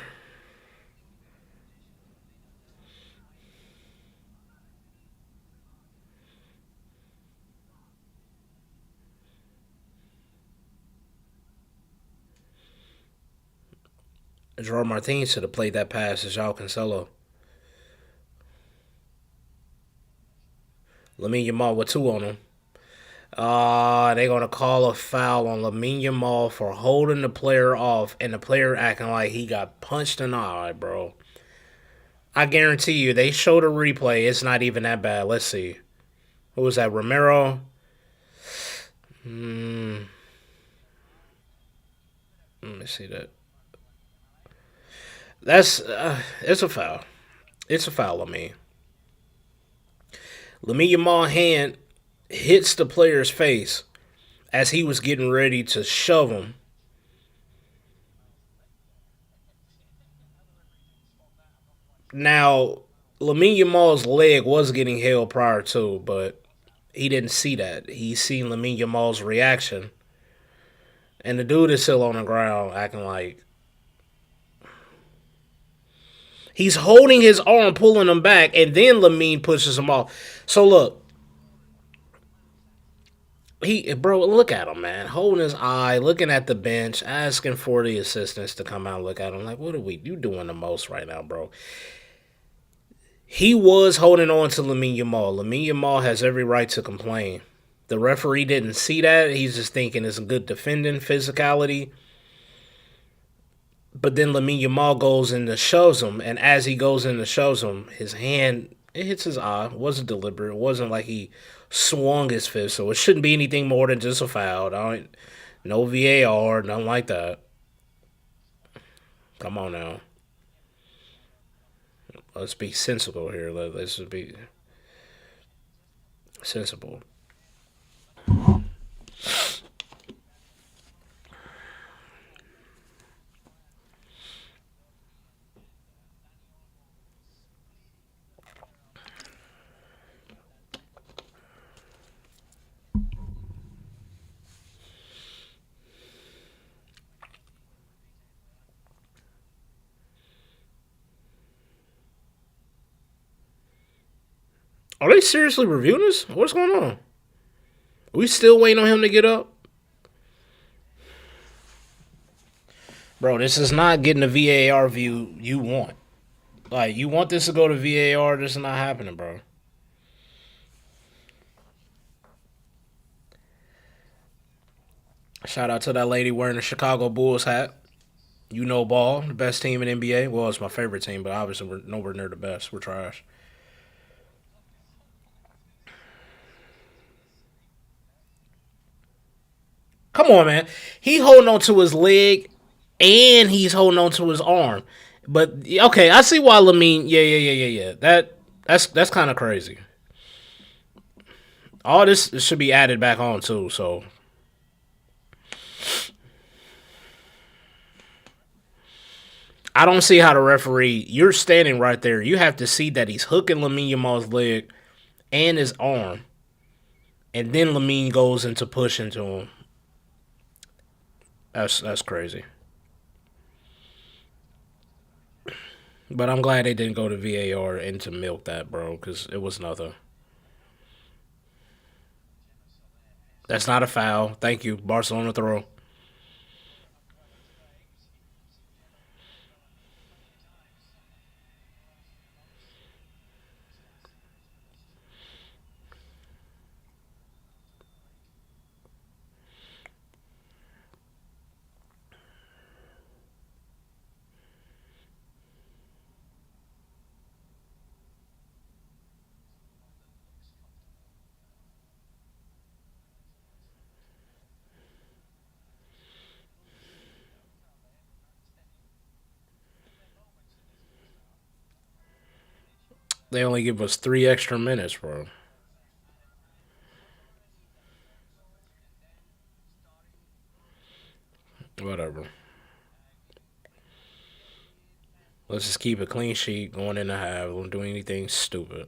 Gerard Martin should have played that pass to João Cancelo. Lamine Yamal with two on him. They're gonna call a foul on Lamine Yamal for holding the player off, and the player acting like he got punched in the eye, bro. I guarantee you, they showed a replay. It's not even that bad. Let's see. Who was that? Romero. Let me see that. That's it's a foul. It's a foul. Lamine Yamal hand hits the player's face as he was getting ready to shove him. Now, Lamine Yamal's leg was getting held prior to, but he didn't see that. He seen Lamine Yamal's reaction, and the dude is still on the ground acting like he's holding his arm, pulling him back, and then Lamine pushes him off. So look, bro, look at him, man, holding his eye, looking at the bench, asking for the assistants to come out and look at him. Like, what are you doing the most right now, bro? He was holding on to Lamine Yamal. Lamine Yamal has every right to complain. The referee didn't see that. He's just thinking it's a good defending physicality. But then Lamine Yamal goes in and shoves him, and as he goes in and shoves him, his hand it hits his eye. It wasn't deliberate. It wasn't like he swung his fist, so it shouldn't be anything more than just a foul. No VAR, nothing like that. Come on now, let's be sensible here. Let's just be sensible. Are they seriously reviewing this? What's going on? Are we still waiting on him to get up? Bro, this is not getting the VAR view you want. Like, you want this to go to VAR, this is not happening, bro. Shout out to that lady wearing the Chicago Bulls hat. You know ball, the best team in NBA. Well, it's my favorite team, but obviously we're nowhere near the best. We're trash. Come on, man. He holding on to his leg and he's holding on to his arm. But okay, I see why Lamine. Yeah. That's kind of crazy. All this should be added back on too. So I don't see how the referee. You're standing right there. You have to see that he's hooking Lamine Yamal's leg and his arm, and then Lamine goes into push into him. That's crazy. But I'm glad they didn't go to VAR and to milk that, bro, because it was nothing. That's not a foul. Thank you, Barcelona throw. They only give us 3 extra minutes, bro. Whatever. Let's just keep a clean sheet going in the half. Don't do anything stupid.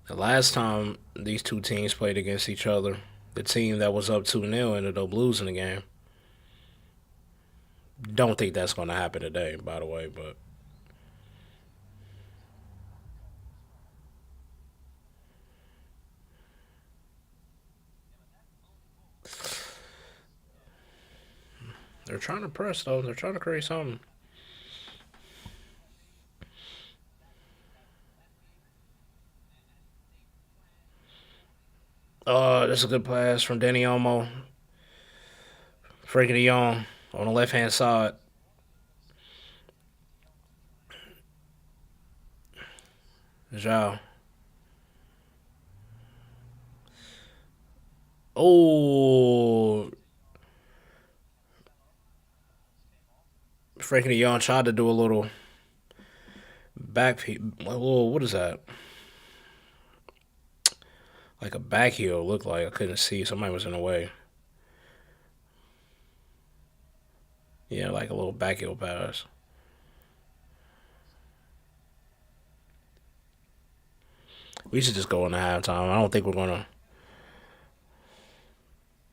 The last time these two teams played against each other, the team that was up 2-0 ended up losing the game. Don't think that's going to happen today, by the way, but they're trying to press, though. They're trying to create something. That's a good pass from Danny Olmo. Frankie de Jong on the left hand side. Zhao. Oh, Frankie de Jong tried to do a little back. What is that? Like a back heel looked like. I couldn't see. Somebody was in the way. Yeah, like a little back heel pass. We should just go into halftime. I don't think we're gonna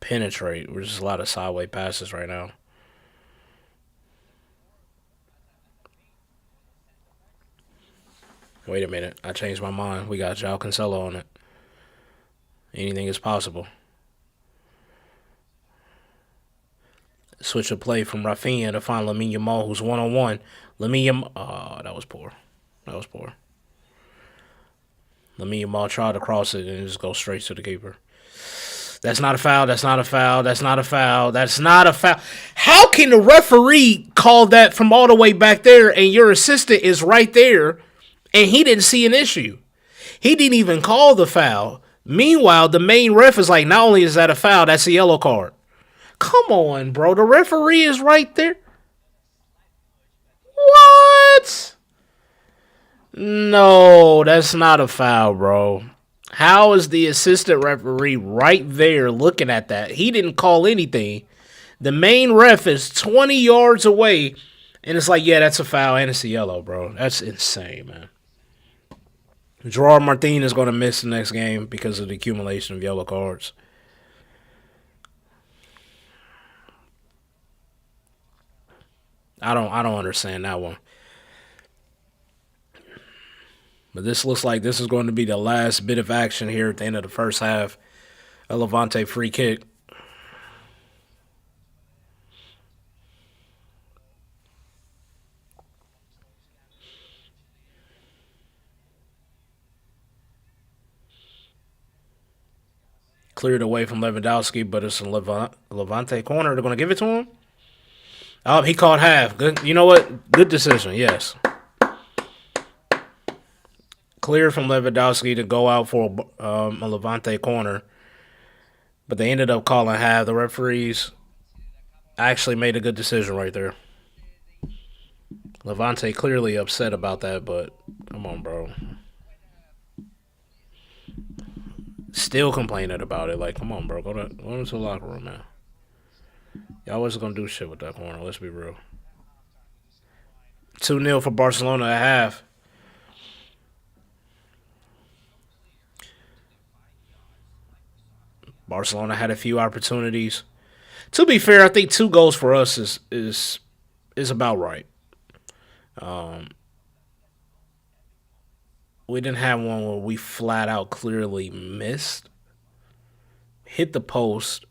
penetrate. We're just a lot of sideways passes right now. Wait a minute. I changed my mind. We got Jao Cancelo on it. Anything is possible. Switch a play from Rafinha to find Lamine Yamal, who's one on one. Lamine Yamal, oh, that was poor. That was poor. Lamine Yamal tried to cross it and it just go straight to the keeper. That's not a foul. That's not a foul. That's not a foul. That's not a foul. How can the referee call that from all the way back there and your assistant is right there and he didn't see an issue? He didn't even call the foul. Meanwhile, the main ref is like, not only is that a foul, that's a yellow card. Come on, bro. The referee is right there. What? No, that's not a foul, bro. How is the assistant referee right there looking at that? He didn't call anything. The main ref is 20 yards away, and it's like, yeah, that's a foul and it's a yellow, bro. That's insane, man. Gerard Martin is going to miss the next game because of the accumulation of yellow cards. I don't understand that one. But this looks like this is going to be the last bit of action here at the end of the first half. A Levante free kick. Cleared away from Lewandowski, but it's a Levante corner. They're going to give it to him. Oh, he caught half. Good. You know what? Good decision. Yes. Clear from Lewandowski to go out for a Levante corner, but they ended up calling half. The referees actually made a good decision right there. Levante clearly upset about that, but come on, bro. Still complaining about it. Like, come on, bro. Go into the locker room, man. Y'all wasn't gonna do shit with that corner. Let's be real. 2-0 for Barcelona at half. Barcelona had a few opportunities. To be fair, I think 2 goals for us is about right. Um, we didn't have one where we flat out clearly missed. Hit the post.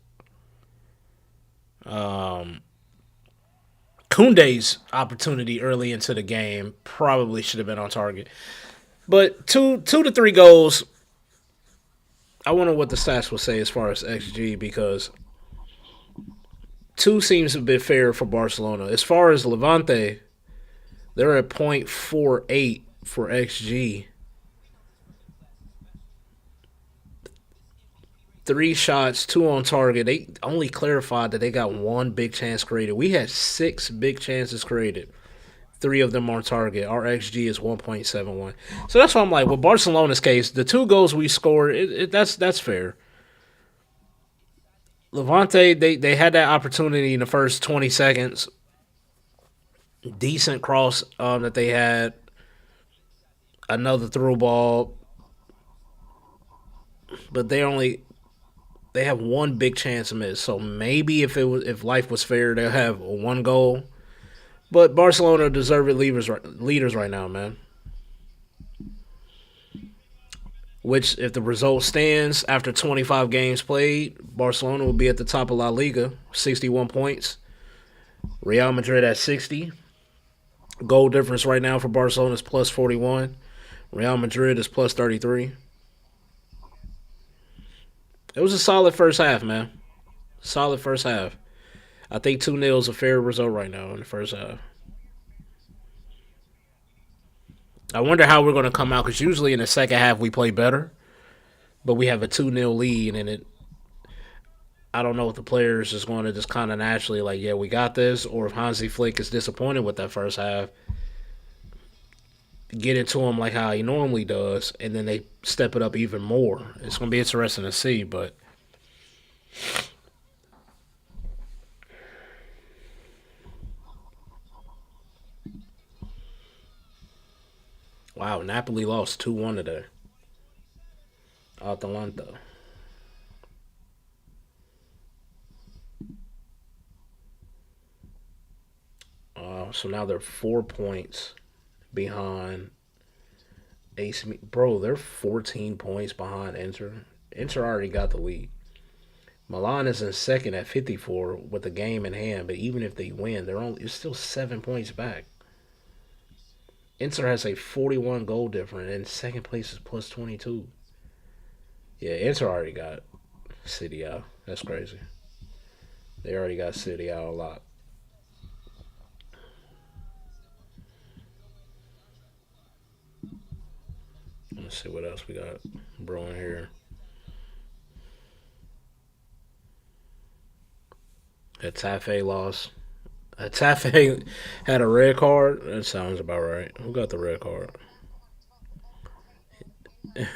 Um, Kunde's opportunity early into the game probably should have been on target. But two to 3 goals. I wonder what the stats will say as far as XG because 2 seems a bit fair for Barcelona. As far as Levante, they're at 0.48 for XG. 3 shots, 2 on target. They only clarified that they got 1 big chance created. We had 6 big chances created. 3 of them on target. Our XG is 1.71. So that's why I'm like, with Barcelona's case, the 2 goals we scored, that's fair. Levante, they had that opportunity in the first 20 seconds. Decent cross that they had. Another through ball. But they have 1 big chance to miss. So maybe if life was fair, they'll have 1 goal. But Barcelona deserved leaders right now, man. Which, if the result stands after 25 games played, Barcelona will be at the top of La Liga, 61 points. Real Madrid at 60. Goal difference right now for Barcelona is plus 41. Real Madrid is plus 33. It was a solid first half, man. Solid first half. I think 2-0 is a fair result right now in the first half. I wonder how we're going to come out because usually in the second half we play better, but we have a 2-0 lead and I don't know if the players is going to just kind of naturally like, yeah, we got this, or if Hansi Flick is disappointed with that first half, get into him like how he normally does, and then they step it up even more. It's going to be interesting to see, but wow, Napoli lost 2-1 today. Atalanta. So now they're 4 points behind AC. Bro, they're 14 points behind Inter. Inter already got the lead. Milan is in second at 54 with a game in hand, but even if they win, they're only it's still 7 points back. Inter has a 41 goal difference, and second place is plus 22. Yeah, Inter already got City out. That's crazy. They already got City out a lot. Let's see what else we got brewing here. Tafe lost. Tafe had a red card. That sounds about right. Who got the red card?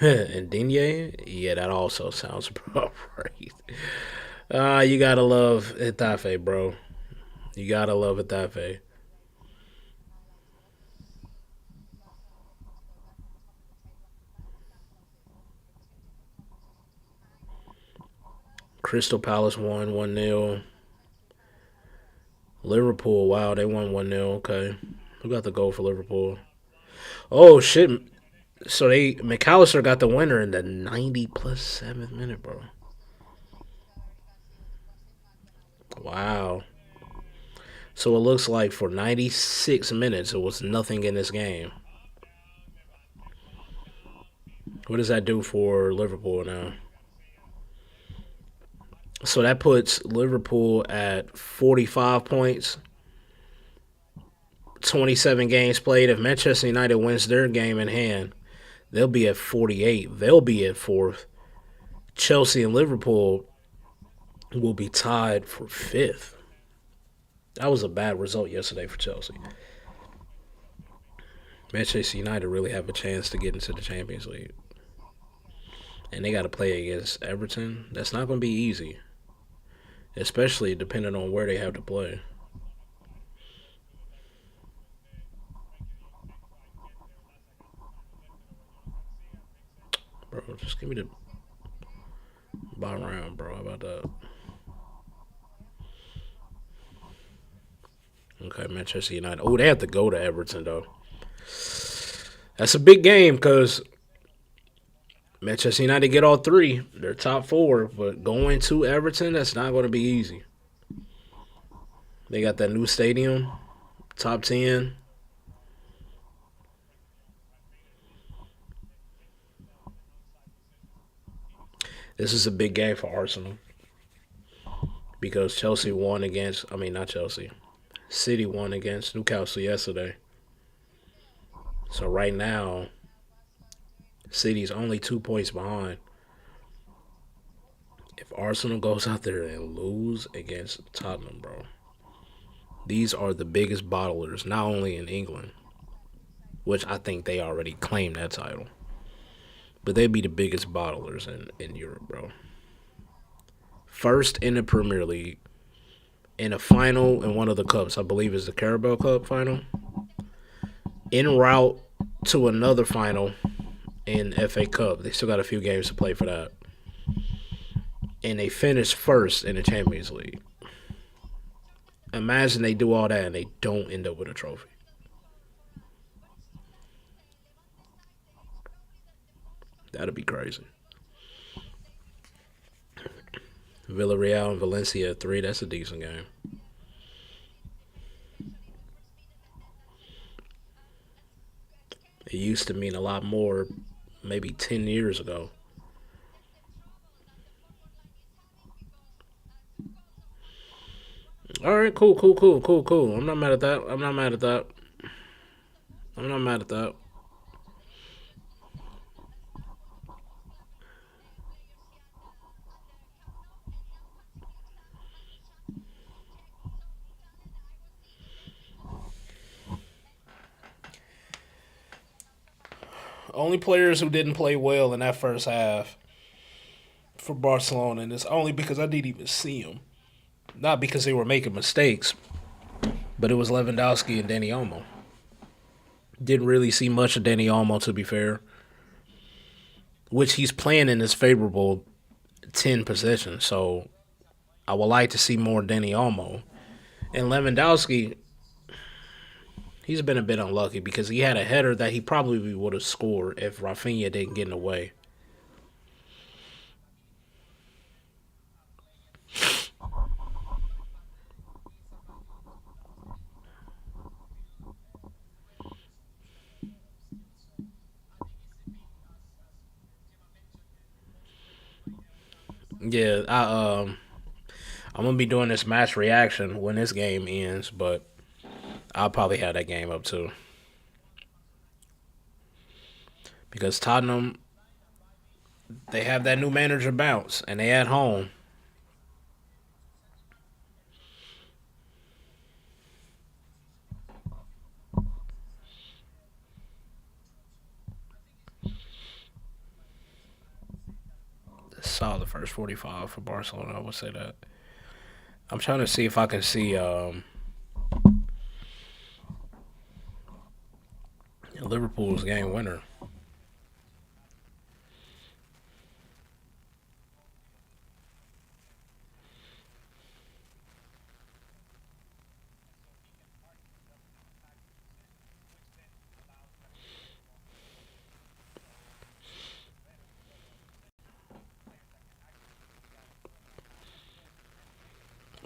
And Digne? Yeah, that also sounds about right. You gotta love Itafe, bro. You gotta love Itafe. Crystal Palace won 1-0. Liverpool, wow, they won 1-0. Okay. Who got the goal for Liverpool? Oh, shit. So McAllister got the winner in the 90 plus 7th minute, bro. Wow. So it looks like for 96 minutes, it was nothing in this game. What does that do for Liverpool now? So that puts Liverpool at 45 points, 27 games played. If Manchester United wins their game in hand, they'll be at 48. They'll be at fourth. Chelsea and Liverpool will be tied for fifth. That was a bad result yesterday for Chelsea. Manchester United really have a chance to get into the Champions League. And they got to play against Everton. That's not going to be easy, especially depending on where they have to play. Bro, just give me the bottom round, bro. How about that? Okay, Manchester United. Oh, they have to go to Everton, though. That's a big game because Manchester United get all three. They're top four, but going to Everton, that's not going to be easy. They got that new stadium, top 10. This is a big game for Arsenal because Chelsea won against, I mean, not Chelsea, City won against Newcastle yesterday. So right now, City's only 2 points behind. If Arsenal goes out there and lose against Tottenham, bro, these are the biggest bottlers, not only in England, which I think they already claimed that title, but they'd be the biggest bottlers in Europe, bro. First in the Premier League, in a final in one of the cups, I believe is the Carabao Cup final, en route to another final in FA Cup. They still got a few games to play for that. And they finished first in the Champions League. Imagine they do all that and they don't end up with a trophy. That'd be crazy. Villarreal and Valencia at 3. That's a decent game. It used to mean a lot more maybe 10 years ago. All right, cool, cool, cool, cool, cool. I'm not mad at that. I'm not mad at that. I'm not mad at that. Only players who didn't play well in that first half for Barcelona, and it's only because I didn't even see them. Not because they were making mistakes, but it was Lewandowski and Danny Olmo. Didn't really see much of Danny Olmo, to be fair, which he's playing in his favorable 10 possessions. So I would like to see more Danny Olmo. And Lewandowski, he's been a bit unlucky because he had a header that he probably would have scored if Rafinha didn't get in the way. Yeah, I'm gonna be doing this match reaction when this game ends, but I'll probably have that game up too because Tottenham they have that new manager bounce and they at home. Solid first 45 for Barcelona. I would say that. I'm trying to see if I can see Liverpool's game winner.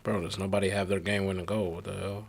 Bro, does nobody have their game winning goal? What the hell?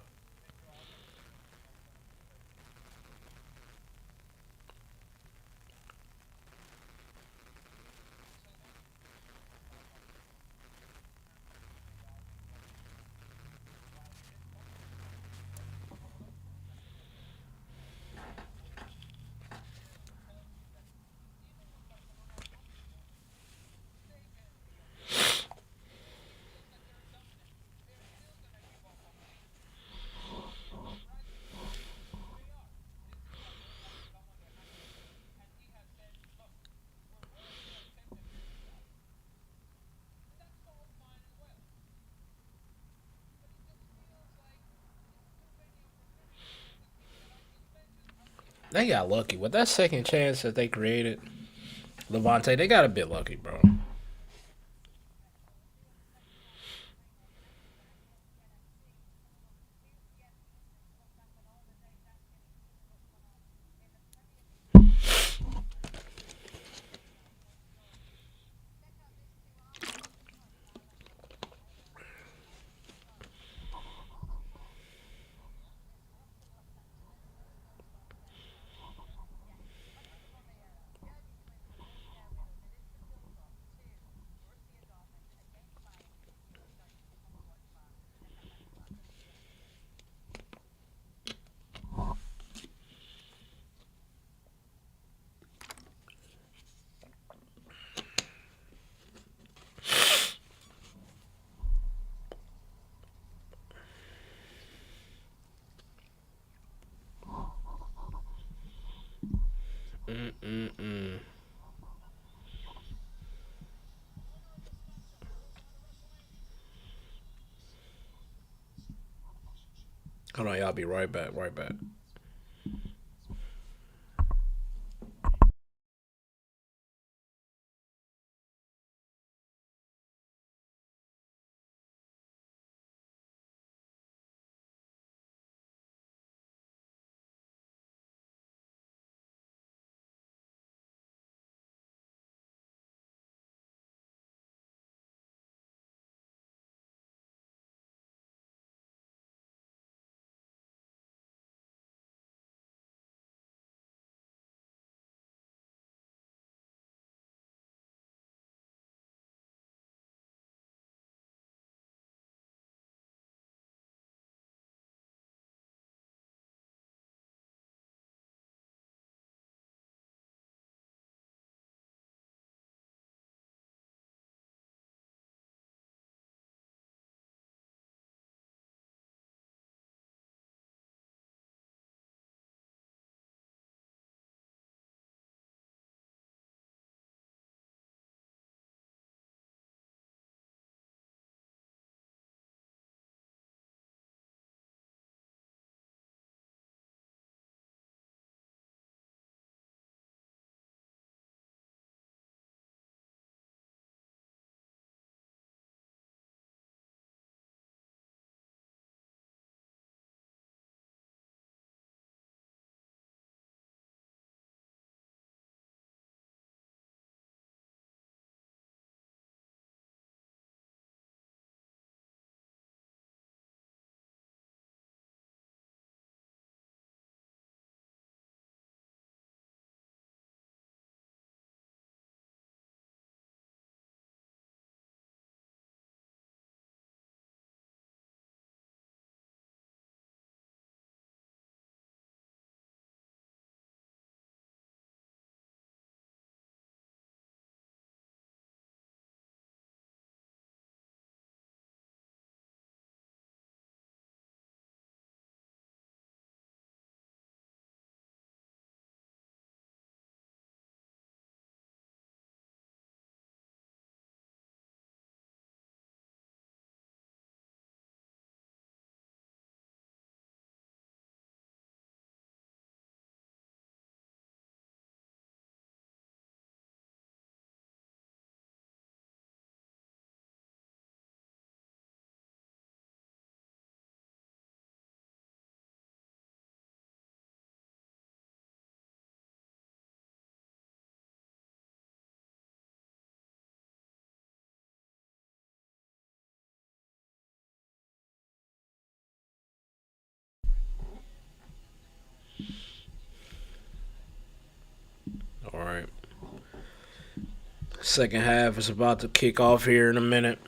They got lucky with that second chance that they created. Levante, they got a bit lucky, bro. Mm-mm-mm. Hold on, y'all. Be right back. Right back. Second half is about to kick off here in a minute.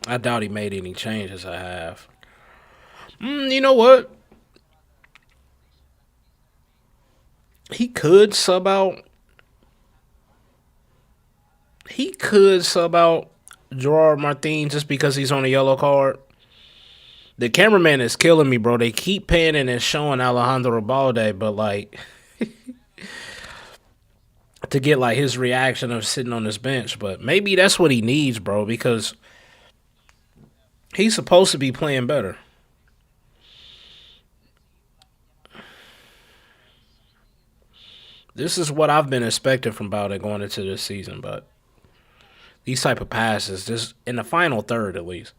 I doubt he made any changes at half. You know what? He could sub out. He could sub out Gerard Martin just because he's on a yellow card. The cameraman is killing me, bro. They keep panning and showing Alejandro Balde, but like to get like his reaction of sitting on this bench. But maybe that's what he needs, bro, because he's supposed to be playing better. This is what I've been expecting from Balde going into this season, but these type of passes, just in the final third at least.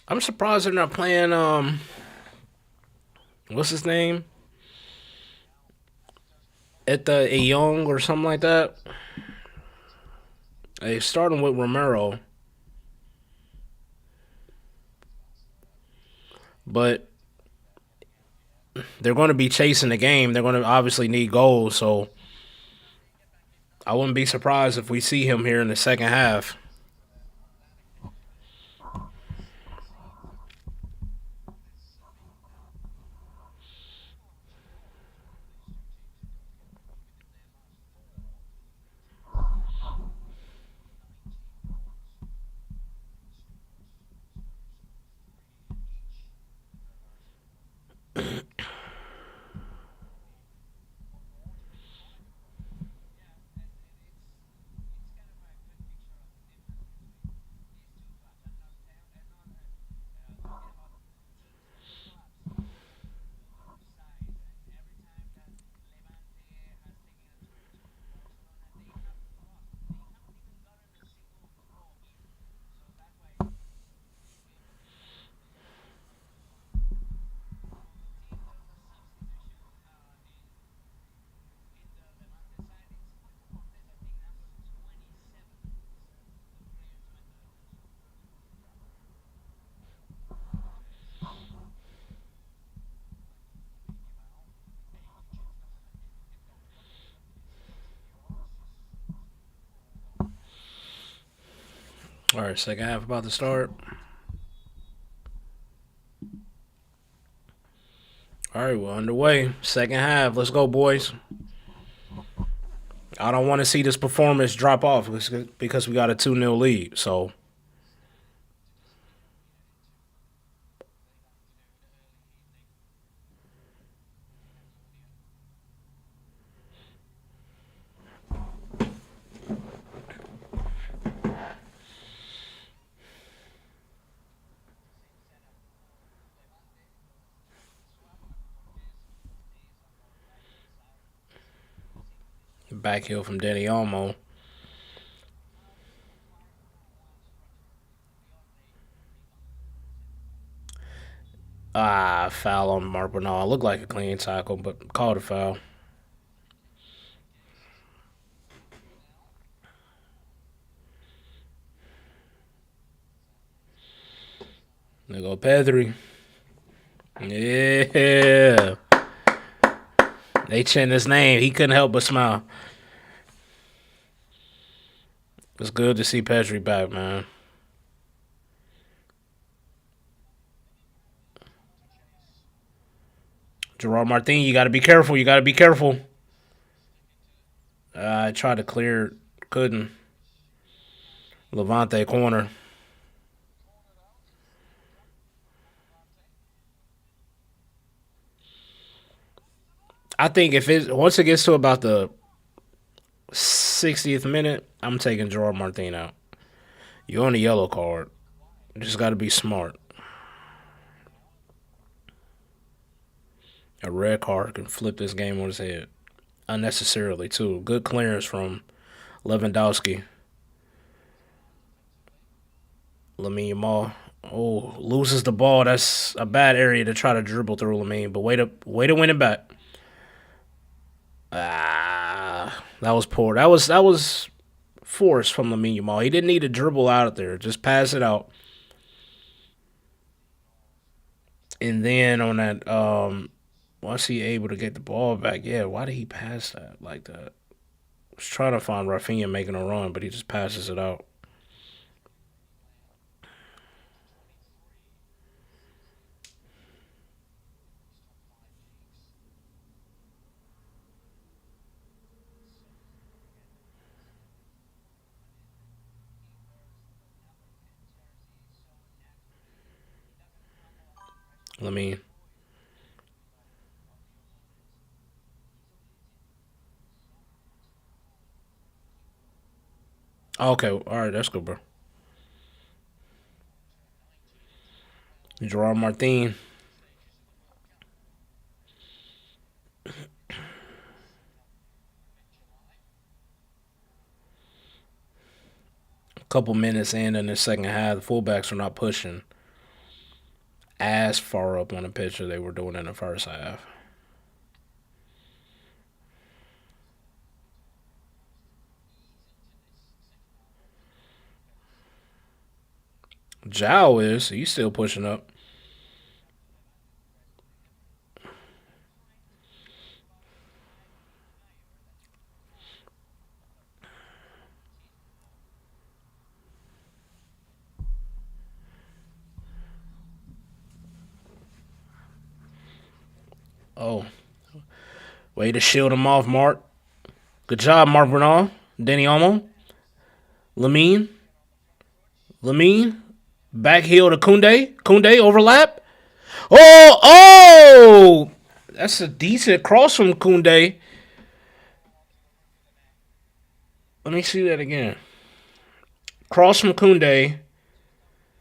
I'm surprised they're not playing what's his name? At the Young or something like that. They starting with Romero, but they're going to be chasing the game. They're going to obviously need goals, so I wouldn't be surprised if we see him here in the second half. All right, second half about to start. All right, we're underway. Second half. Let's go, boys. I don't want to see this performance drop off because we got a 2-0 lead. So, back heel from Danny Almo. Ah, foul on Mark Bernal. Looked like a clean tackle, but called a foul. There go Pedri. Yeah. They chant his name. He couldn't help but smile. It's good to see Pedri back, man. Gerard Martin, you got to be careful. You got to be careful. I tried to clear it. Couldn't. Levante corner. I think if it once it gets to about the 60th minute, I'm taking Gerard Martin out. You're on a yellow card. You just got to be smart. A red card can flip this game on his head unnecessarily too. Good clearance from Lewandowski. Lamine Yamal. Oh, loses the ball. That's a bad area to try to dribble through Lamine, but way to win it back. That was poor. That was force from Lamine Yamal. He didn't need to dribble out of there. Just pass it out. And then on that, once he able to get the ball back, yeah, why did he pass that like that? I was trying to find Rafinha making a run, but he just passes it out. Lamine. Okay, all right, that's good, bro. Gerard Martin. A couple minutes in the second half, the fullbacks were not pushing as far up on the pitch as they were doing in the first half. Zhao is. He's still pushing up. Oh, way to shield him off, Mark. Good job, Mark Bernal. Denny Olmo. Lamine. Lamine. Back heel to Kunde. Kunde overlap. Oh! That's a decent cross from Kunde. Let me see that again. Cross from Kunde.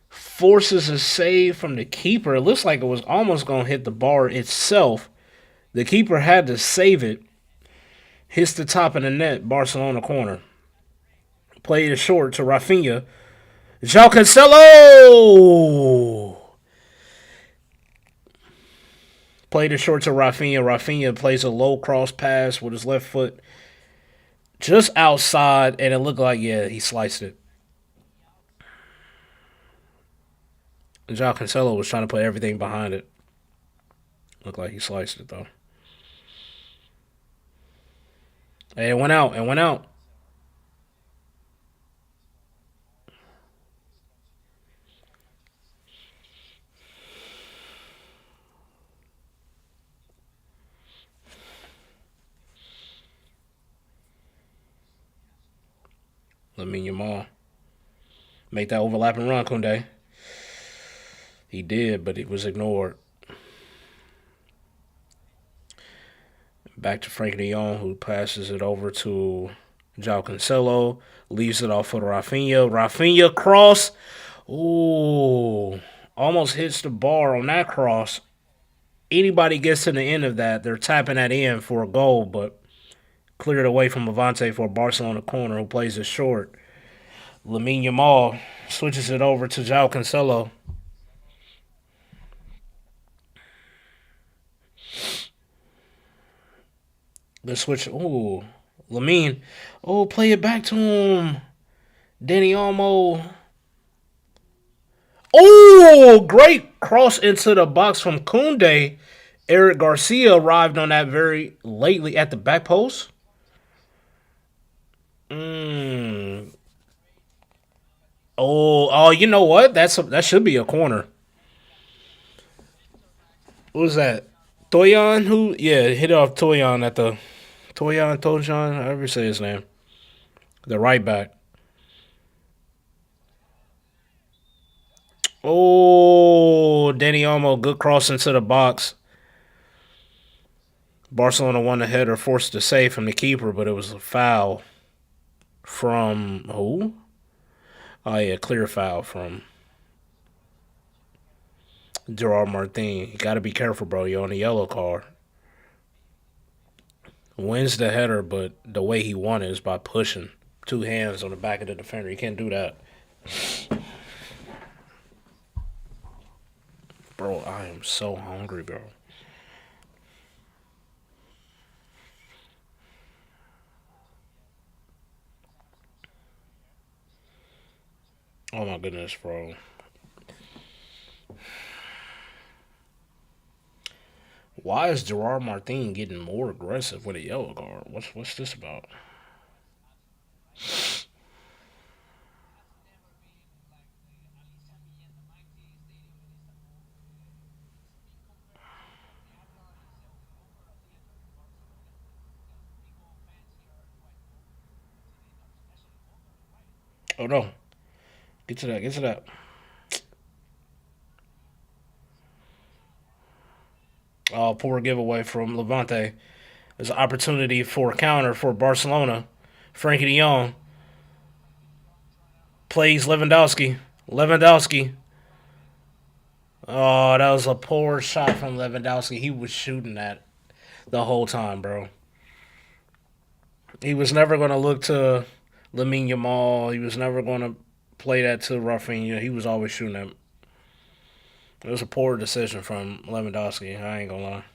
Forces a save from the keeper. It looks like it was almost going to hit the bar itself. The keeper had to save it. Hits the top of the net. Barcelona corner. Played it short to Rafinha. João Cancelo! Played it short to Rafinha. Rafinha plays a low cross pass with his left foot just outside, and it looked like, yeah, he sliced it. João Cancelo was trying to put everything behind it. Looked like he sliced it, though. Hey, it went out. It went out. Lamine Yamal. Make that overlapping run, Kunde. He did, but it was ignored. Back to Frank de Jong, who passes it over to João Cancelo. Leaves it off for Rafinha. Rafinha cross. Ooh. Almost hits the bar on that cross. Anybody gets to the end of that, they're tapping that in for a goal, but cleared away from Levante for a Barcelona corner who plays it short. Lamine Yamal switches it over to João Cancelo. The switch. Ooh. Lamine. Oh, play it back to him. Danny Olmo. Oh, great cross into the box from Kunde. Eric Garcia arrived on that very lately at the back post. Mm. Oh, you know what? That should be a corner. What was that? Toyan, who? Yeah, hit off Toyan at the Tojan, however you say his name. The right back. Oh, Danny Olmo, good cross into the box. Barcelona won the header, forced to save from the keeper, but it was a foul from who? Oh yeah, clear foul from Gerard Martin. You got to be careful, bro. You're on a yellow card. Wins the header, but the way he won it is by pushing two hands on the back of the defender. You can't do that, bro. I am so hungry, bro. Oh my goodness, bro. Why is Gerard Martin getting more aggressive with a yellow card? What's this about? Oh no, get to that, get to that. Oh, poor giveaway from Levante. There's an opportunity for a counter for Barcelona. Frankie de Jong plays Lewandowski. Lewandowski. Oh, that was a poor shot from Lewandowski. He was shooting that the whole time, bro. He was never going to look to Lamine Yamal. He was never going to play that to Rafinha. He was always shooting that. It was a poor decision from Lewandowski. I ain't gonna lie.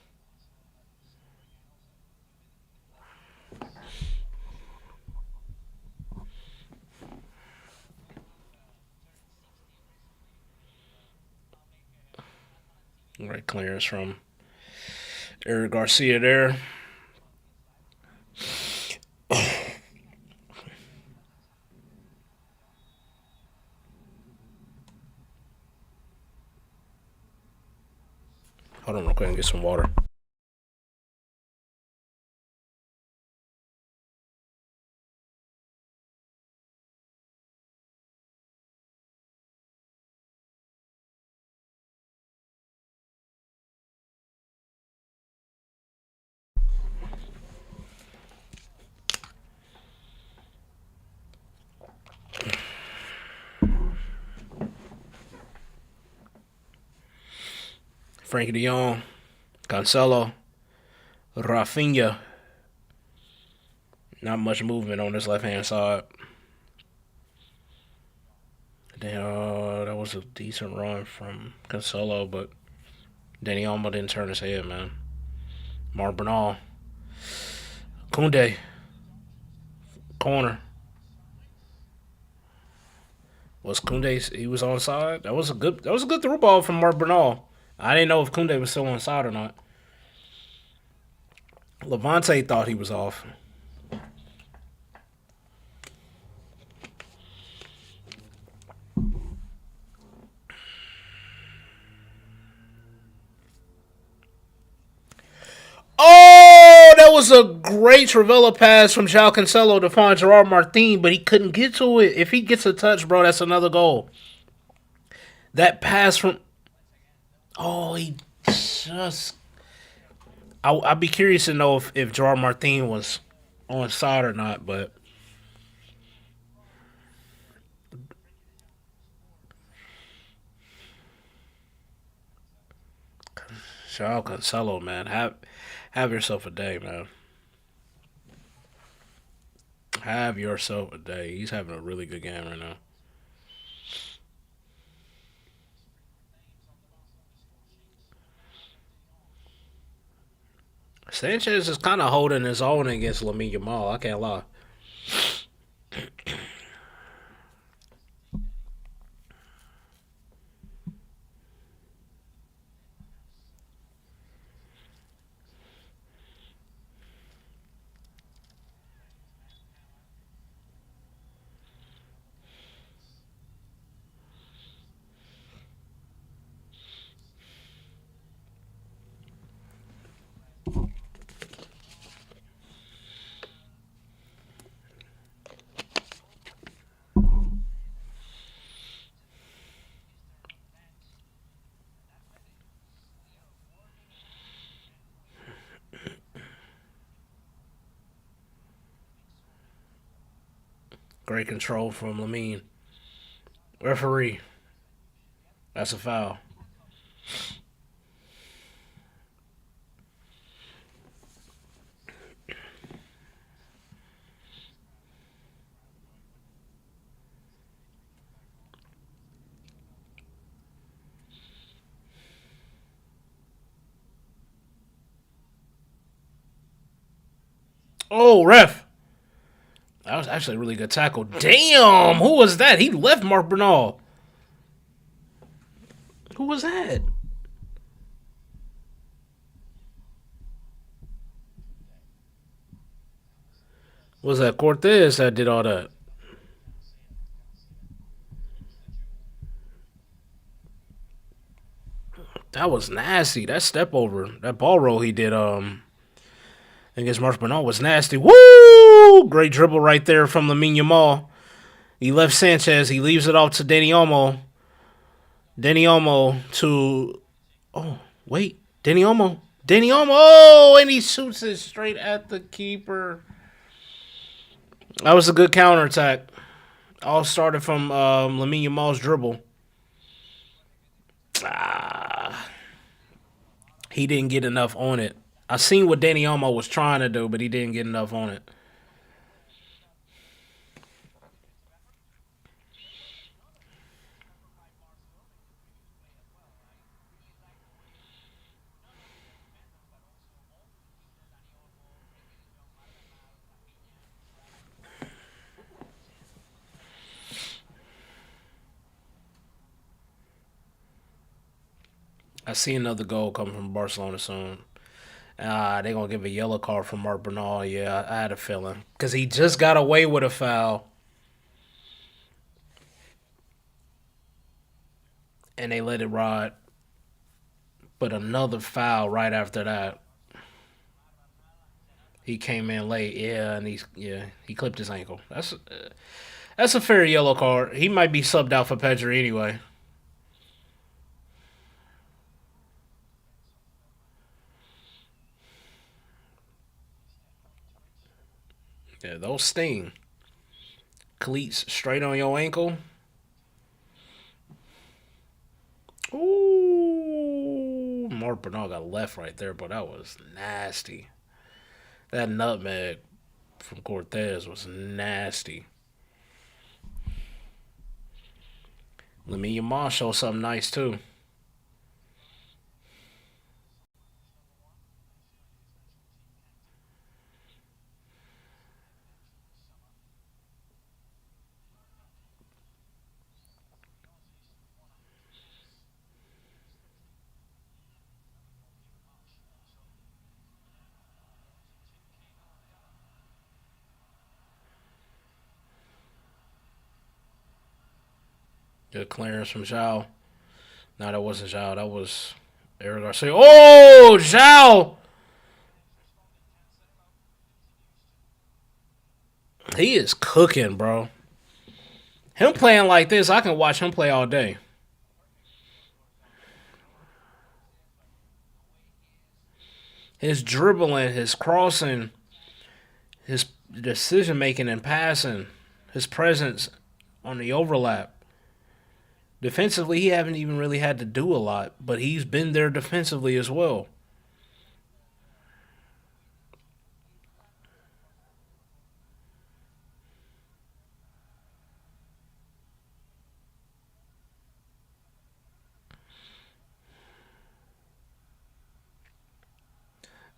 Great clearance from Eric Garcia there. Hold on real quick and get some water. Frankie de Jong, Cancelo, Rafinha. Not much movement on this left hand side. That was a decent run from Cancelo, but Danny Almo didn't turn his head, man. Mark Bernal, Kunde, corner. Was Kunde? He was on side. That was a good. That was a good through ball from Mark Bernal. I didn't know if Kunde was still on side or not. Levante thought he was off. Oh, that was a great Travella pass from João Cancelo to find Gerard Martin, but he couldn't get to it. If he gets a touch, bro, that's another goal. That pass from he just. I'd be curious to know if Gerard Martin was on side or not, but João Cancelo, man, have yourself a day, man. Have yourself a day. He's having a really good game right now. Sanchez is kind of holding his own against Lamine Yamal. I can't lie. Great control from Lamine. Referee. That's a foul. Oh, ref. That was actually a really good tackle. Damn, who was that? He left Mark Bernal. Who was that? Was that Cortez that did all that? That was nasty. That step over, that ball roll he did against Mark Bernal was nasty. Woo! Great dribble right there from Lamine Yamal. He left Sanchez. He leaves it off to Danny Olmo. Danny Olmo to wait, Danny Olmo. Danny Olmo. Oh, and he shoots it straight at the keeper. That was a good counterattack. All started from Lamine Yamal's dribble. Ah, he didn't get enough on it. I seen what Danny Olmo was trying to do, but he didn't get enough on it. I see another goal coming from Barcelona soon. They're gonna give a yellow card for Mark Bernal. Yeah, I had a feeling because he just got away with a foul, and they let it ride. But another foul right after that. He came in late, yeah, and he clipped his ankle. That's a fair yellow card. He might be subbed out for Pedri anyway. Yeah, those sting. Cleats straight on your ankle. Ooh, Mark Bernal got left right there, but that was nasty. That nutmeg from Cortez was nasty. Lamine Yamal showed something nice too. Good clearance from Zhao. No, that wasn't Zhao. That was Eric Garcia. Oh, Zhao! He is cooking, bro. Him playing like this, I can watch him play all day. His dribbling, his crossing, his decision making and passing, his presence on the overlap. Defensively, he haven't even really had to do a lot, but he's been there defensively as well.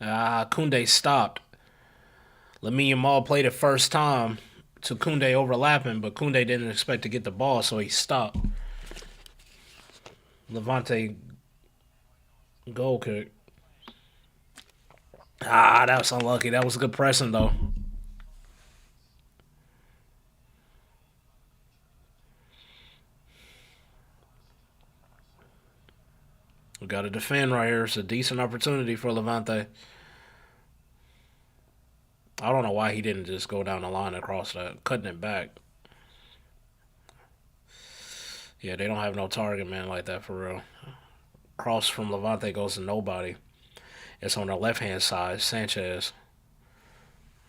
Kunde stopped. Lamine Yamal played it first time to Kunde overlapping, but Kunde didn't expect to get the ball, so he stopped. Levante goal kick. That was unlucky. That was a good pressing though. We got to defend right here. It's a decent opportunity for Levante. I don't know why he didn't just go down the line across that, cutting it back. Yeah, they don't have no target man like that for real. Cross from Levante goes to nobody. It's on the left hand side. Sanchez,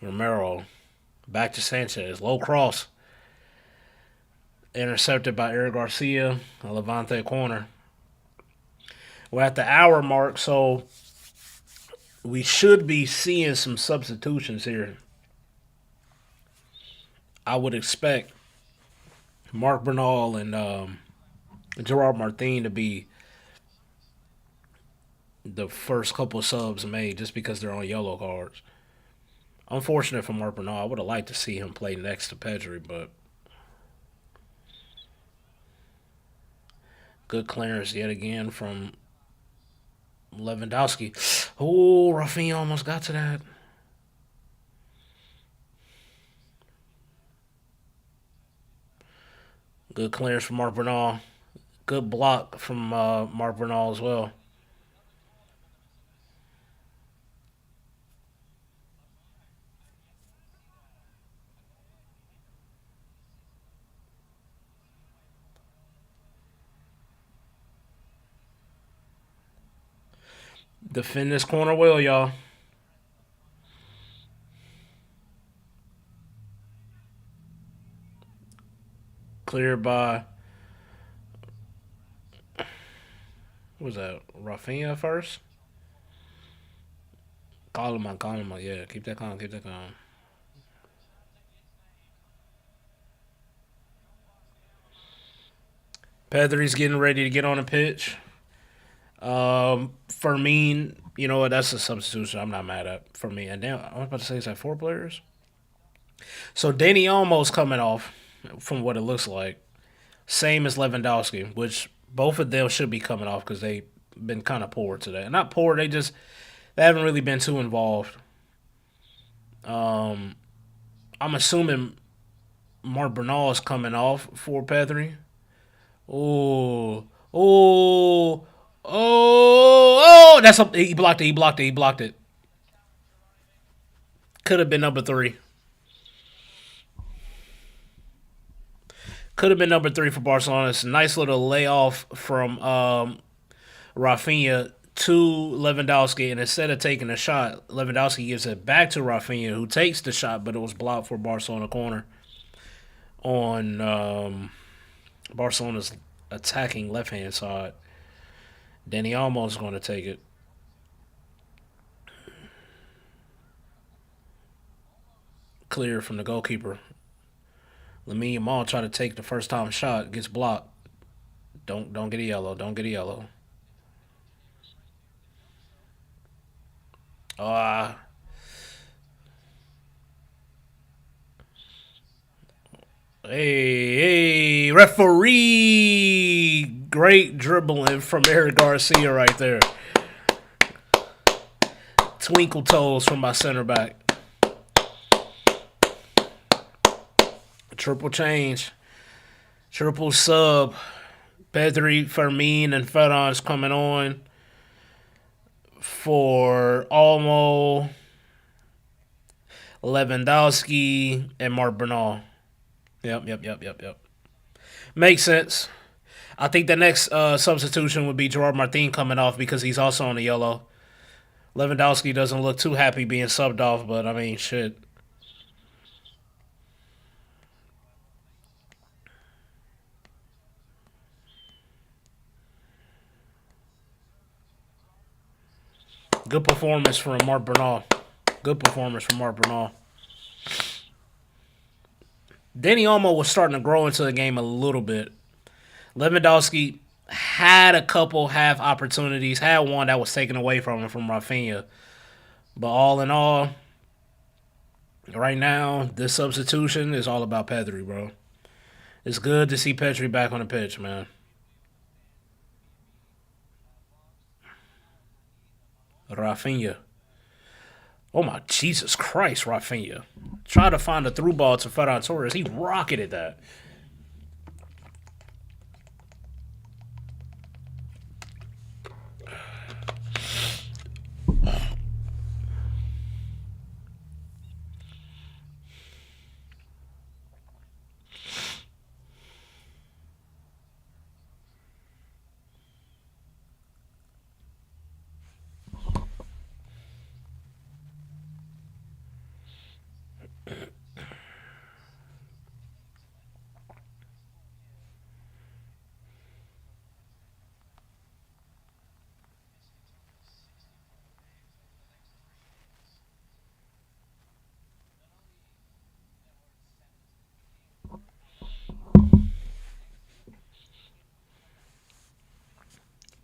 Romero, back to Sanchez. Low cross. Intercepted by Eric Garcia, a Levante corner. We're at the hour mark, so we should be seeing some substitutions here. I would expect Mark Bernal and Gerard Martin to be the first couple of subs made just because they're on yellow cards. Unfortunate for Mark Bernal. I would have liked to see him play next to Pedri, but good clearance yet again from Lewandowski. Oh, Rafinha almost got to that. Good clearance from Mark Bernal. Good block from Mark Bernal as well. Defend this corner well, y'all. Cleared by, what was that, Rafinha first? Call him on. Yeah, keep that calm, keep that calm. Pedri's getting ready to get on the pitch. Fermin, you know what? That's a substitution I'm not mad at for me. And now I was about to say, is that four players? So Danny almost coming off from what it looks like. Same as Lewandowski, which both of them should be coming off because they've been kind of poor today. Not poor, they haven't really been too involved. Um, I'm assuming Mark Bernal is coming off for Pedri. Oh, oh, oh! That's up. He blocked it. He blocked it. He blocked it. Could have been number three. Could have been number three for Barcelona. It's a nice little layoff from Rafinha to Lewandowski, and instead of taking a shot, Lewandowski gives it back to Rafinha, who takes the shot, but it was blocked for Barcelona corner on Barcelona's attacking left hand side. Danny Almo's going to take it. Clear from the goalkeeper. Lamine Yamal try to take the first time shot, gets blocked. Don't get a yellow. Don't get a yellow. Ah, hey, referee! Great dribbling from Eric Garcia right there. Twinkle toes from my center back. Triple change. Triple sub. Pedri, Fermin, and Ferran's coming on for Olmo, Lewandowski, and Mark Bernal. Yep. Makes sense. I think the next substitution would be Gerard Martin coming off because he's also on the yellow. Lewandowski doesn't look too happy being subbed off, but I mean, shit. Good performance from Mark Bernal. Good performance from Mark Bernal. Danny Olmo was starting to grow into the game a little bit. Lewandowski had a couple half opportunities, had one that was taken away from him from Rafinha. But all in all, right now, this substitution is all about Pedri, bro. It's good to see Pedri back on the pitch, man. Rafinha. Oh my Jesus Christ, Rafinha. Try to find a through ball to Ferran Torres. He rocketed that.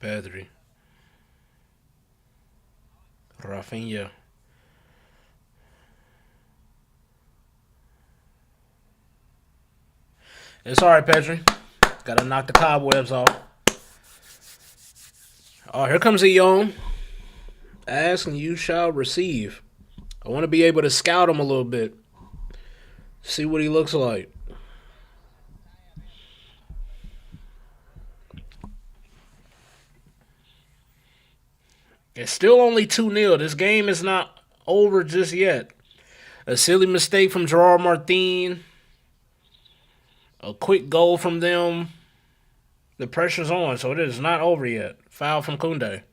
Pedri. Rafinha. It's all right, Pedri. Gotta knock the cobwebs off. Oh, here comes a young. Ask and you shall receive. I want to be able to scout him a little bit. See what he looks like. It's still only 2-0. This game is not over just yet. A silly mistake from Gerard Martin. A quick goal from them. The pressure's on, so it is not over yet. Foul from Kunde.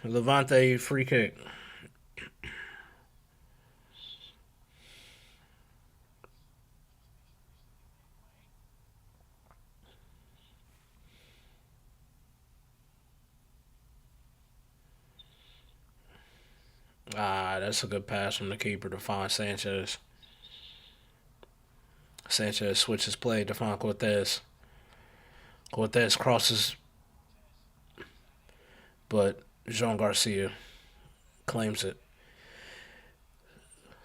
Levante free kick. Ah, that's a good pass from the keeper to find Sanchez. Sanchez switches play to find Cortez. Cortez crosses, but Jean Garcia claims it.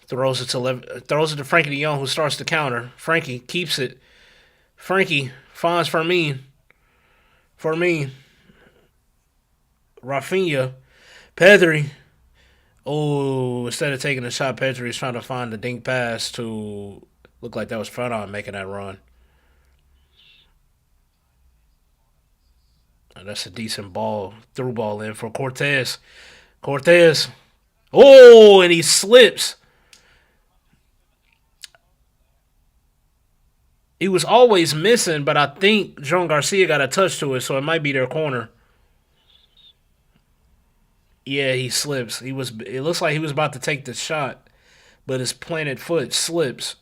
Throws it to Frankie de Jong, who starts to counter. Frankie keeps it. Frankie finds Fermin. Fermin. Rafinha. Pedri. Oh, instead of taking a shot, Pedri is trying to find the dink pass to look like that was front on making that run. And that's a decent ball, through ball in for Cortez. Cortez. Oh, and he slips. He was always missing, but I think Jean Garcia got a touch to it, so it might be their corner. Yeah, he slips. He was. It looks like he was about to take the shot, but his planted foot slips.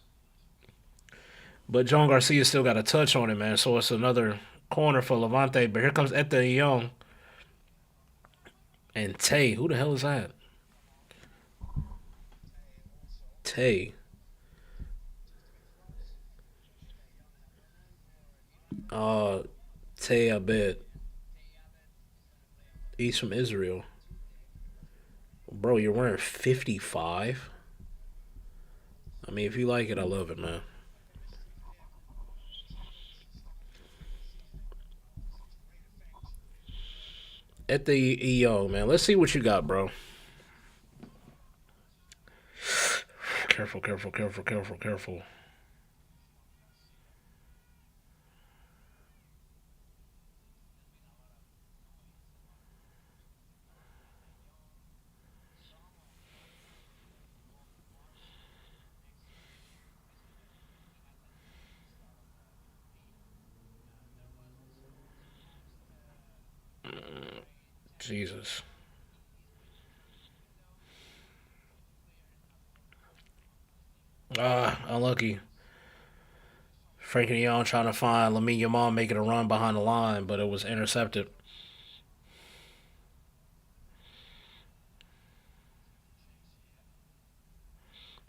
But John Garcia still got a touch on it, man. So it's another corner for Levante. But here comes Ethan Young and Tay. Who the hell is that? Tay. Uh, Tay Abed. He's from Israel. Bro, you're wearing 55? I mean, if you like it, I love it, man. At the EO, man. Let's see what you got, bro. Careful, careful, careful, careful, careful. Jesus. Ah, unlucky. Frankie de Jong trying to find Lamine Yamal making a run behind the line, but it was intercepted.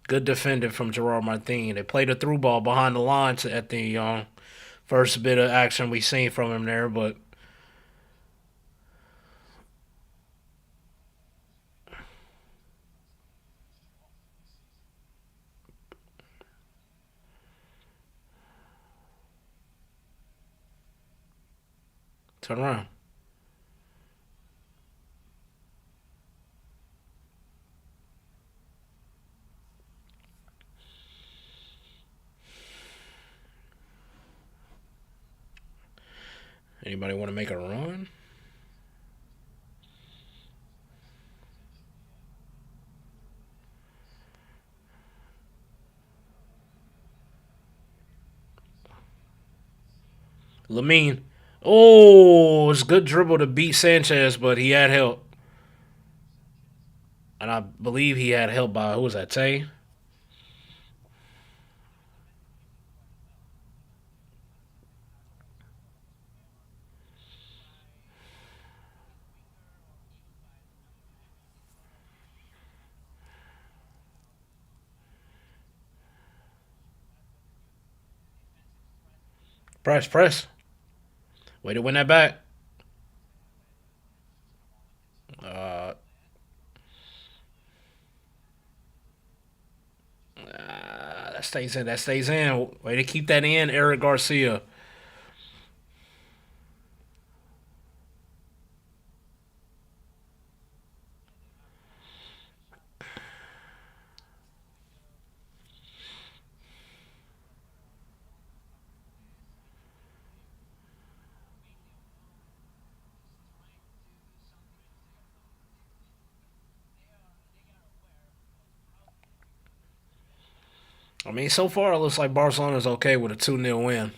Good defending from Gerard Martin. They played a through ball behind the line to Ethne Young. First bit of action we seen from him there, but turn around. Anybody want to make a run? Lamine. Oh, it's good dribble to beat Sanchez, but he had help. And I believe he had help by, who was that, Tay? Press, press. Way to win that back. stays in. That stays in. Way to keep that in, Eric Garcia. I mean, so far it looks like Barcelona's okay with a 2-0 win.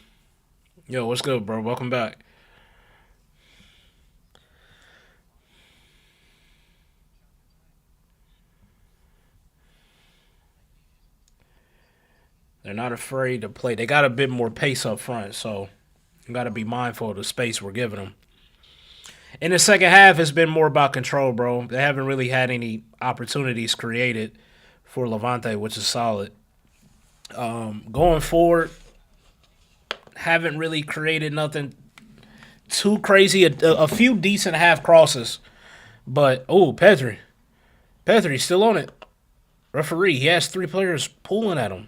Yo, what's good, bro? Welcome back. They're not afraid to play. They got a bit more pace up front, so you got to be mindful of the space we're giving them. In the second half, it's been more about control, bro. They haven't really had any opportunities created for Levante, which is solid. Going forward, haven't really created nothing too crazy. A few decent half crosses, but oh, Pedri's still on it. Referee, he has three players pulling at him.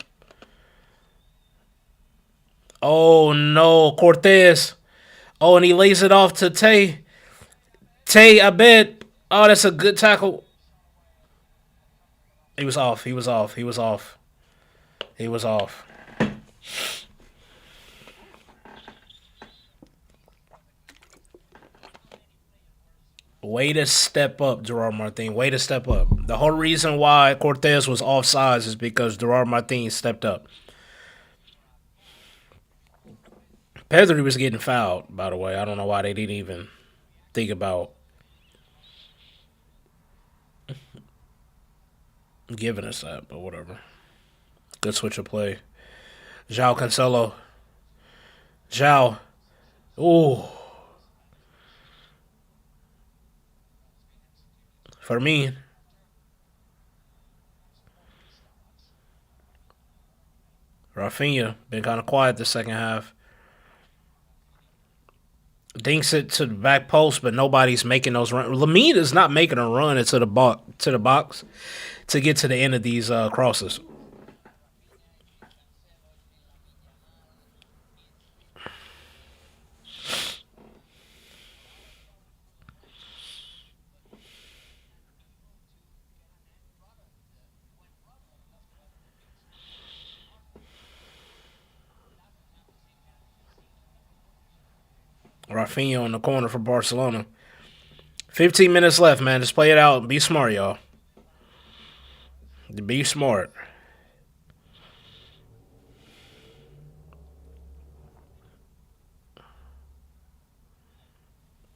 Oh no, Cortez. Oh, and he lays it off to Tay. Tay, I bet. Oh, that's a good tackle. He was off. He was off. He was off. He was off. Way to step up, Gerard Martin. Way to step up. The whole reason why Cortez was offsides is because Gerard Martin stepped up. Pedri was getting fouled, by the way. I don't know why they didn't even think about giving us that, but whatever. Good switch of play. João Cancelo. João. Ooh. For me. Rafinha. Been kind of quiet the second half. Dinks it to the back post, but nobody's making those runs. Lamine is not making a run into the box to get to the end of these crosses. Rafinha on the corner for Barcelona. 15 minutes left, man. Just play it out. Be smart, y'all. Be smart.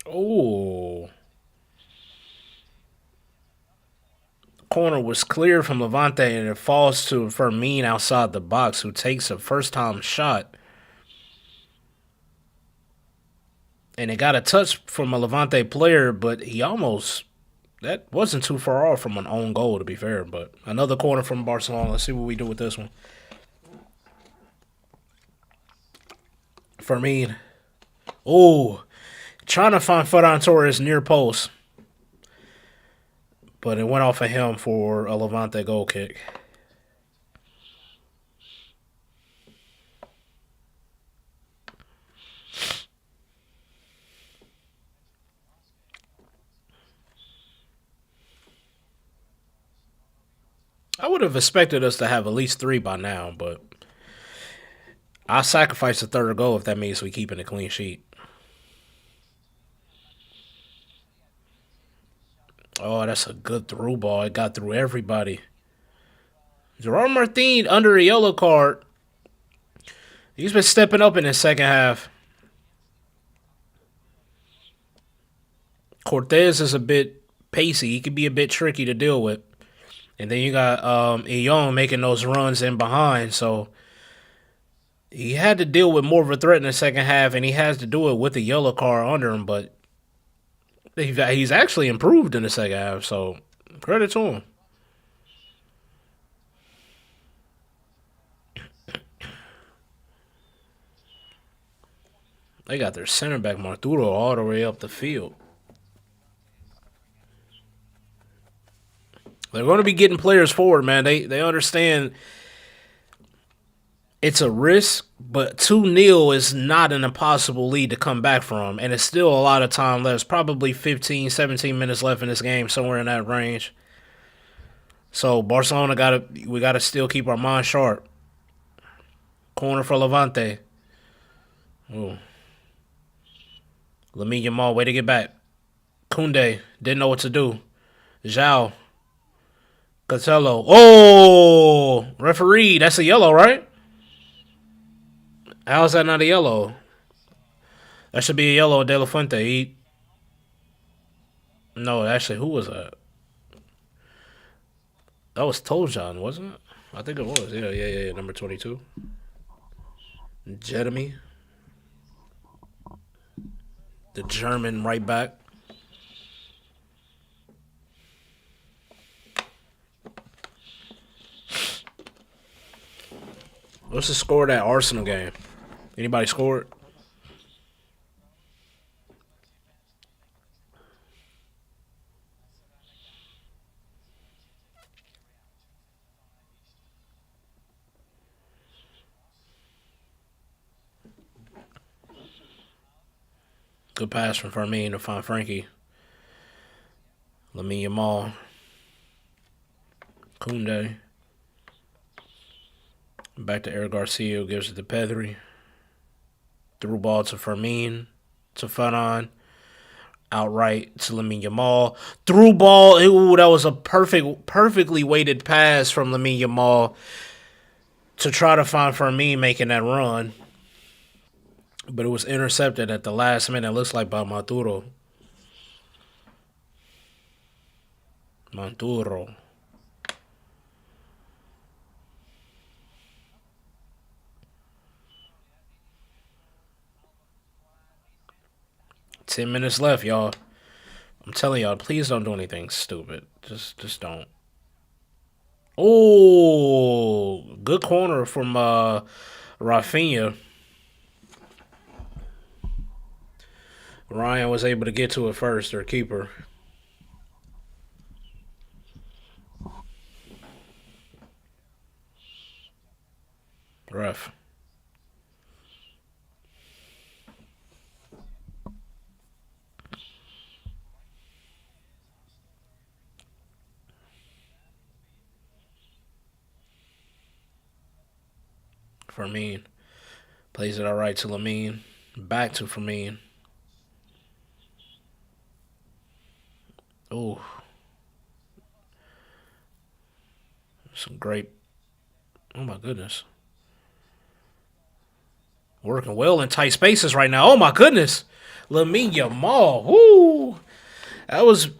Oh. Corner was clear from Levante and it falls to Fermin outside the box, who takes a first time shot. And it got a touch from a Levante player, but he almost that wasn't too far off from an own goal, to be fair. But another corner from Barcelona. Let's see what we do with this one. Fermin. Oh, trying to find Ferran Torres near post, but it went off of him for a Levante goal kick. I would have expected us to have at least three by now, but I'll sacrifice the third goal if that means we keeping a clean sheet. Oh, that's a good through ball. It got through everybody. Gerard Martin under a yellow card. He's been stepping up in the second half. Cortez is a bit pacey. He can be a bit tricky to deal with. And then you got Ion making those runs in behind. So he had to deal with more of a threat in the second half, and he has to do it with the yellow card under him. But he's actually improved in the second half. So credit to him. They got their center back Marturo all the way up the field. They're going to be getting players forward, man. They understand It's a risk, but 2-0 is not an impossible lead to come back from. And it's still a lot of time left. There's probably 15, 17 minutes left in this game, somewhere in that range. So Barcelona we gotta still keep our mind sharp. Corner for Levante. Ooh. Lamine Yamal, way to get back. Kunde didn't know what to do. Zhao. Catello. Oh! Referee, that's a yellow, right? How is that not a yellow? That should be a yellow, De La Fuente. No, actually, who was that? That was Tojan, wasn't it? I think it was. Yeah. Number 22. Jeremy, the German right back. What's the score of that Arsenal game? Anybody scored? Good pass from Firmino to find Frankie. Lamine Yamal. Kunde. Back to Eric Garcia, gives it to Pedri. Through ball to Fermin. To Fanon. Outright to Lamine Yamal. Through ball. Ooh, that was a perfectly weighted pass from Lamine Yamal to try to find Fermin making that run. But it was intercepted at the last minute. It looks like by Maduro. Maduro. 10 minutes left, y'all. I'm telling y'all, please don't do anything stupid. Just don't. Oh, good corner from Rafinha. Ryan was able to get to it first, their keeper. Ref. Fermin. Plays it all right to Lamine. Back to Fermin. Oh, some great. Oh my goodness. Working well in tight spaces right now. Oh my goodness. Lamine Yamal. Woo. That was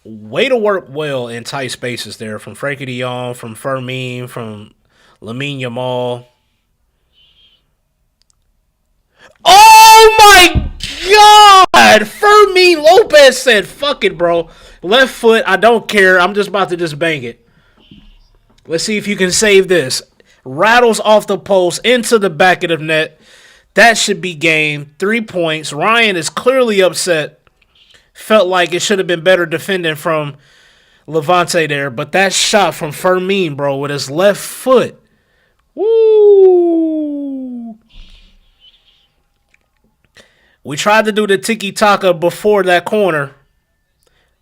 way to work well in tight spaces there from Frankie de Jong, from Fermin, from Lamine Yamal. Oh my God! Fermin Lopez said, fuck it, bro. Left foot, I don't care. I'm just about to just bang it. Let's see if you can save this. Rattles off the post into the back of the net. That should be game. 3 points. Ryan is clearly upset. Felt like it should have been better defending from Levante there. But that shot from Fermin, bro, with his left foot. Woo! We tried to do the tiki-taka before that corner.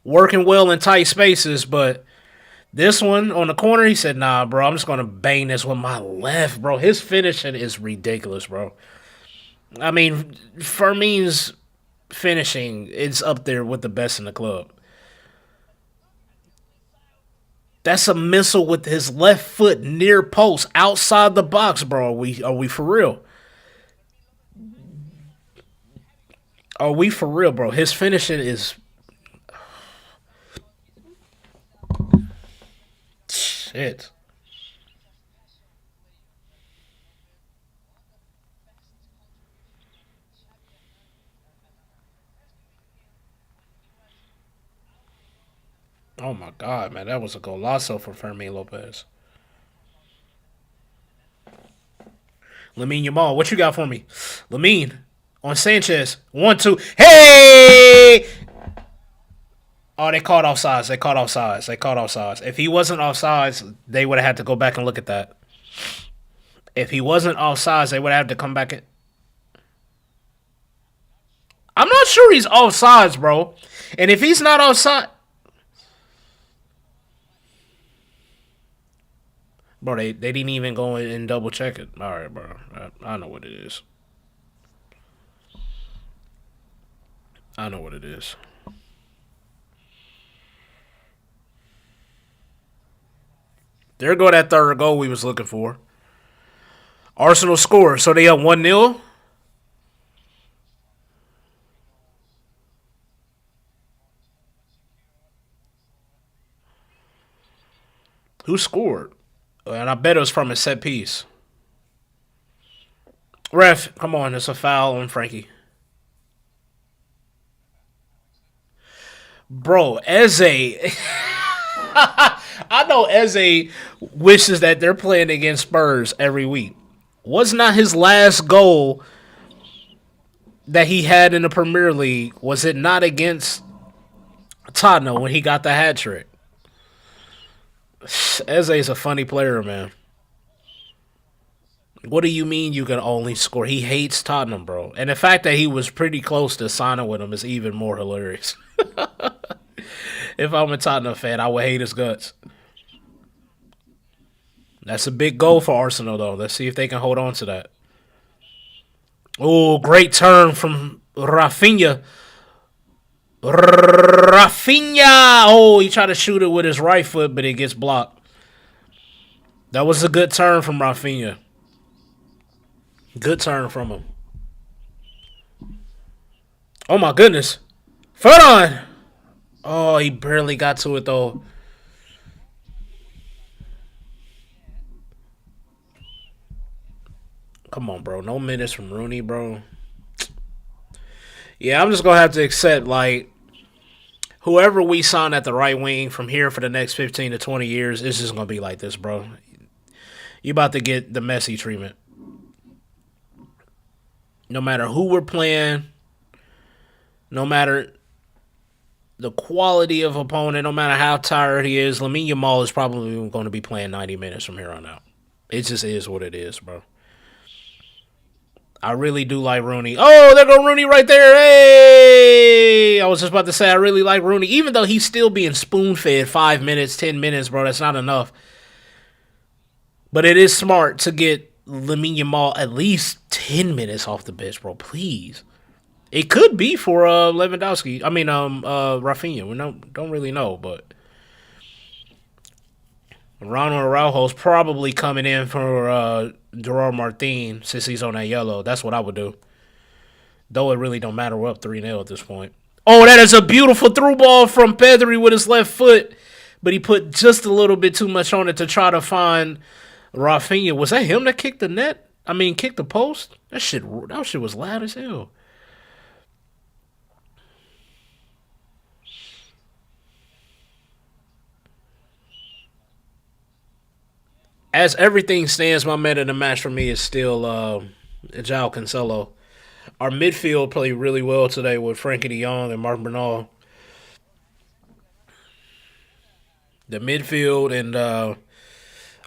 Working well in tight spaces, but this one on the corner, he said, nah, bro, I'm just going to bang this with my left, bro. His finishing is ridiculous, bro. I mean, Fermin's finishing is up there with the best in the club. That's a missile with his left foot near post, outside the box, bro. Are we for real? Are we for real, bro? His finishing is shit. Oh my God, man, that was a golazo for Fermin Lopez. Lamine Yamal, what you got for me? Lamine on Sanchez. 1-2. Hey! Oh, they called offsides. They called offsides. They called offsides. If he wasn't offsides, they would have had to go back and look at that. If he wasn't offsides, they would have to come back in. I'm not sure he's offsides, bro. And if he's not offside, bro, they didn't even go in and double check it. All right, bro. I know what it is. I know what it is. There go that third goal we was looking for. Arsenal score, so they up 1-0. Who scored? And I bet it was from a set piece. Ref, come on, it's a foul on Frankie. Bro, Eze. I know Eze wishes that they're playing against Spurs every week. Was not his last goal that he had in the Premier League? Was it not against Tottenham when he got the hat trick? Eze is a funny player, man. What do you mean you can only score? He hates Tottenham, bro. And the fact that he was pretty close to signing with him is even more hilarious. If I'm a Tottenham fan, I would hate his guts. That's a big goal for Arsenal, though. Let's see if they can hold on to that. Oh, great turn from Rafinha. Rafinha! Oh, he tried to shoot it with his right foot, but it gets blocked. That was a good turn from Rafinha. Good turn from him. Oh my goodness. Ferdinand! Oh, he barely got to it though. Come on, bro. No minutes from Rooney, bro. Yeah, I'm just gonna have to accept like whoever we sign at the right wing from here for the next 15 to 20 years, it's just gonna be like this, bro. You about to get the Messi treatment. No matter who we're playing, no matter the quality of opponent, no matter how tired he is, Lamine Yamal is probably going to be playing 90 minutes from here on out. It just is what it is, bro. I really do like Rooney. Oh, there go Rooney right there. Hey! I was just about to say I really like Rooney, even though he's still being spoon fed 5 minutes, 10 minutes, bro. That's not enough. But it is smart to get Lamine Yamal at least 10 minutes off the bench, bro. Please. It could be for Lewandowski. I mean, Rafinha. We don't really know, but Ronald Araujo's probably coming in for Gerard Martin since he's on that yellow. That's what I would do. Though it really don't matter. We're up 3-0 at this point. Oh, that is a beautiful through ball from Pedri with his left foot, but he put just a little bit too much on it to try to find Rafinha. Was that him that kicked the net? I mean, kicked the post? That shit was loud as hell. As everything stands, my man of the match for me is still Jao Cancelo. Our midfield played really well today with Frankie de Jong and Mark Bernal. The midfield and I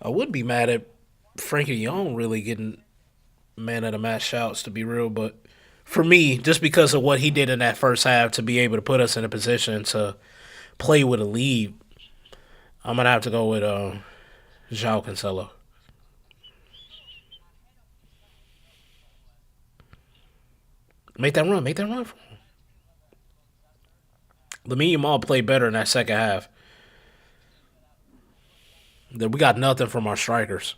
wouldn't be mad at Frankie de Jong really getting man of the match shouts to be real, but for me, just because of what he did in that first half to be able to put us in a position to play with a lead, I'm gonna have to go with Jao Cancelo. Make that run. Lamine Yamal played better in that second half. We got nothing from our strikers.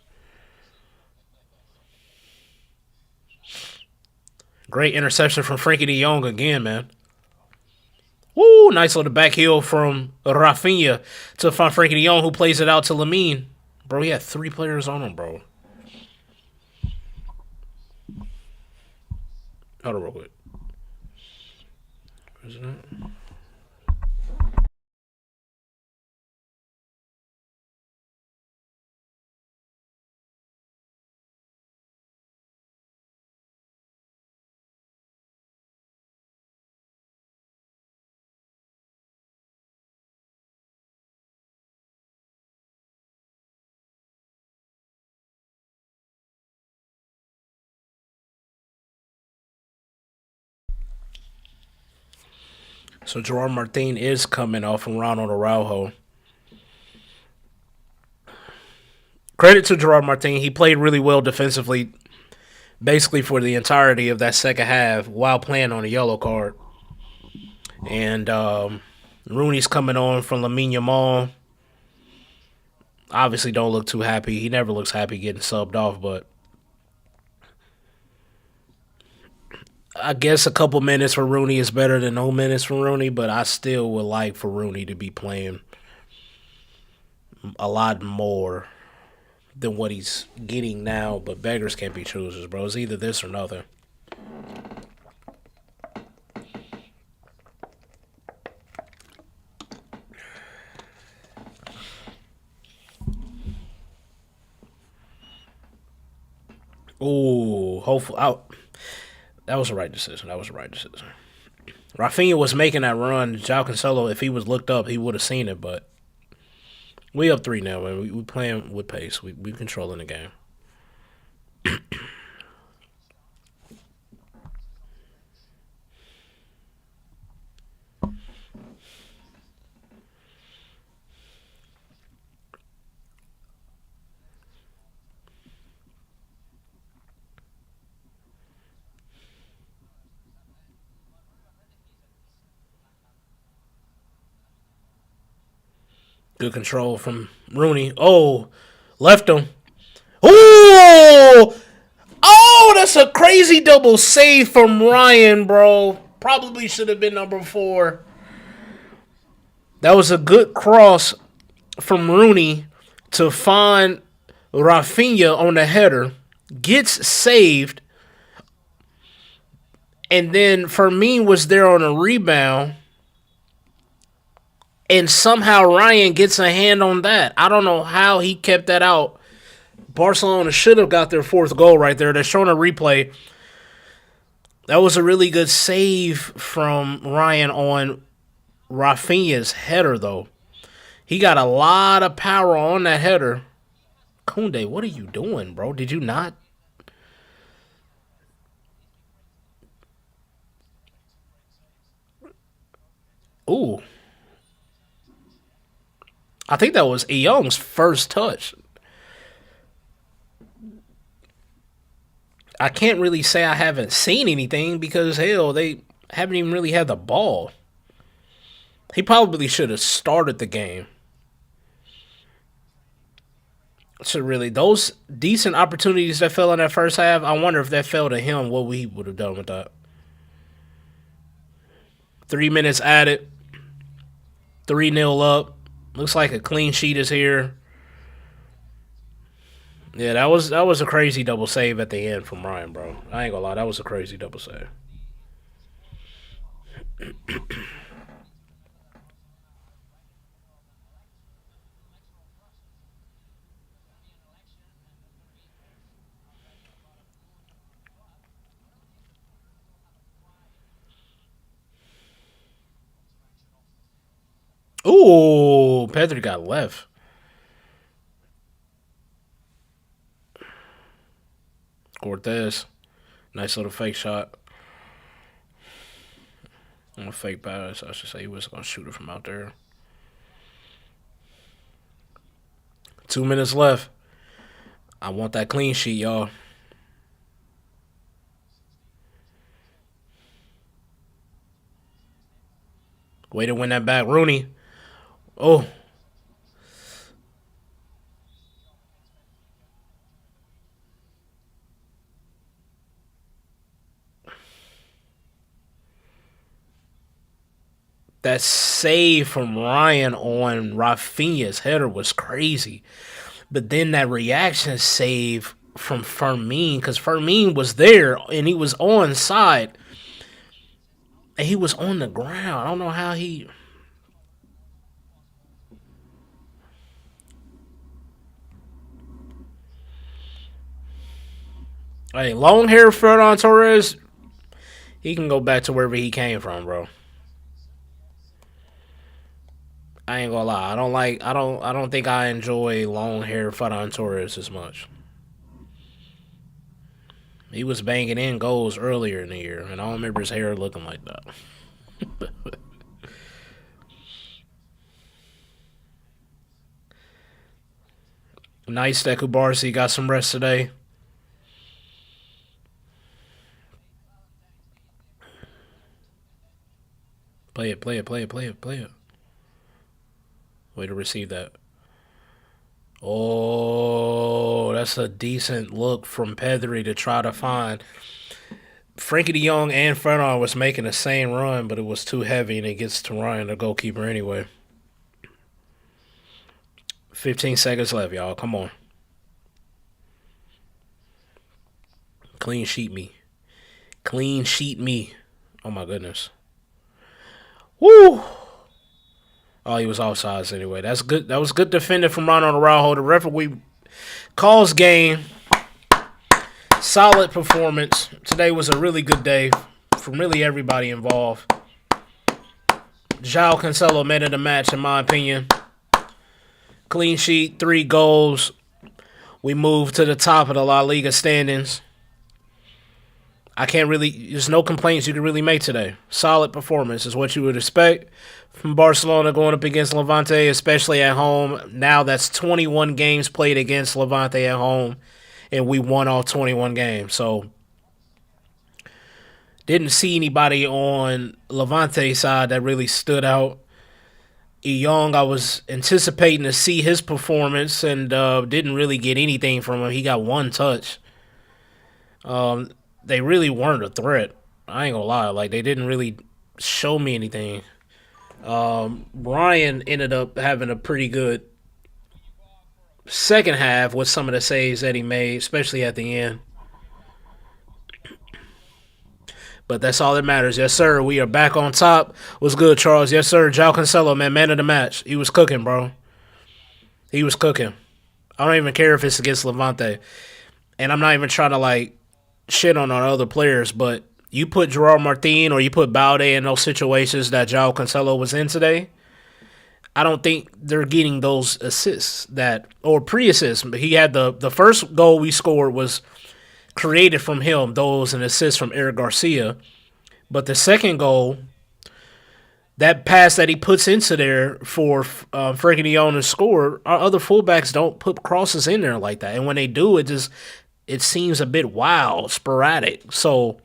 Great interception from Frankie de Jong again, man. Woo, nice little back heel from Rafinha to find Frankie de Jong, who plays it out to Lamine. Bro, he had three players on him, bro. Hold on real quick. Where's it at? So Gerard Martin is coming off from Ronald Araujo. Credit to Gerard Martin. He played really well defensively, basically for the entirety of that second half while playing on a yellow card. And Rooney's coming on from Lamine Yamal. Obviously, don't look too happy. He never looks happy getting subbed off, but I guess a couple minutes for Rooney is better than no minutes for Rooney, but I still would like for Rooney to be playing a lot more than what he's getting now. But beggars can't be choosers, bro. It's either this or nothing. Ooh, hopefully, that was the right decision. That was the right decision. Rafinha was making that run. João Cancelo, if he was looked up, he would have seen it. But we up 3 now, man. We playing with pace. We controlling the game. Good control from Rooney. Oh, left him. Oh, oh, that's a crazy double save from Ryan, bro. Probably should have been number 4. That was a good cross from Rooney to find Rafinha on the header. Gets saved. And then Firmino was there on a rebound. And somehow Ryan gets a hand on that. I don't know how he kept that out. Barcelona should have got their 4th goal right there. They're showing a replay. That was a really good save from Ryan on Rafinha's header, though. He got a lot of power on that header. Koundé, what are you doing, bro? Did you not? Ooh. I think that was Young's first touch. I can't really say I haven't seen anything because, hell, they haven't even really had the ball. He probably should have started the game. So, really, those decent opportunities that fell in that first half, I wonder if that fell to him, what we would have done with that. 3 minutes added, 3-0 up. Looks like a clean sheet is here. Yeah, that was a crazy double save at the end from Ryan, bro. I ain't gonna lie, that was a crazy double save. Ooh, Pedri got left. Cortez, nice little fake shot. On a fake pass, I should say. He was gonna shoot it from out there. 2 minutes left. I want that clean sheet, y'all. Way to win that back, Rooney. Oh, that save from Ryan on Rafinha's header was crazy. But then that reaction save from Firmino, because Firmino was there and he was on side and he was on the ground. I don't know how he. Hey, long hair Ferran Torres, he can go back to wherever he came from, bro. I ain't gonna lie. I don't think I enjoy long hair Ferran Torres as much. He was banging in goals earlier in the year, and I don't remember his hair looking like that. Nice that Kubarsi got some rest today. Play it, play it, play it, play it, play it. Way to receive that. Oh, that's a decent look from Pedri to try to find. Frankie de Jong and Fernand was making the same run, but it was too heavy, and it gets to Ryan, the goalkeeper, anyway. 15 seconds left, y'all. Come on. Clean sheet me. Clean sheet me. Oh, my goodness. Woo! Oh, he was offsides anyway. That's good. That was good defending from Ronald Araujo. The referee calls game. Solid performance. Today was a really good day from really everybody involved. João Cancelo man of the match, in my opinion. Clean sheet, 3 goals. We move to the top of the La Liga standings. There's no complaints you can really make today. Solid performance is what you would expect from Barcelona going up against Levante, especially at home. Now that's 21 games played against Levante at home, and we won all 21 games. So, didn't see anybody on Levante's side that really stood out. Young, I was anticipating to see his performance and didn't really get anything from him. He got 1 touch. They really weren't a threat. I ain't gonna lie. Like, they didn't really show me anything. Ryan ended up having a pretty good second half with some of the saves that he made, especially at the end. But that's all that matters. Yes, sir. We are back on top. What's good, Charles? Yes, sir. João Cancelo, man of the match. He was cooking, bro. He was cooking. I don't even care if it's against Levante. And I'm not even trying to, like, shit on our other players, but you put Gerard Martin or you put Balde in those situations that João Cancelo was in today, I don't think they're getting those assists or pre-assists. He had the first goal we scored was created from him. Those an assist from Eric Garcia. But the second goal, that pass that he puts into there for Frankie de Jong to score, our other fullbacks don't put crosses in there like that. And when they do, it seems a bit wild, sporadic. So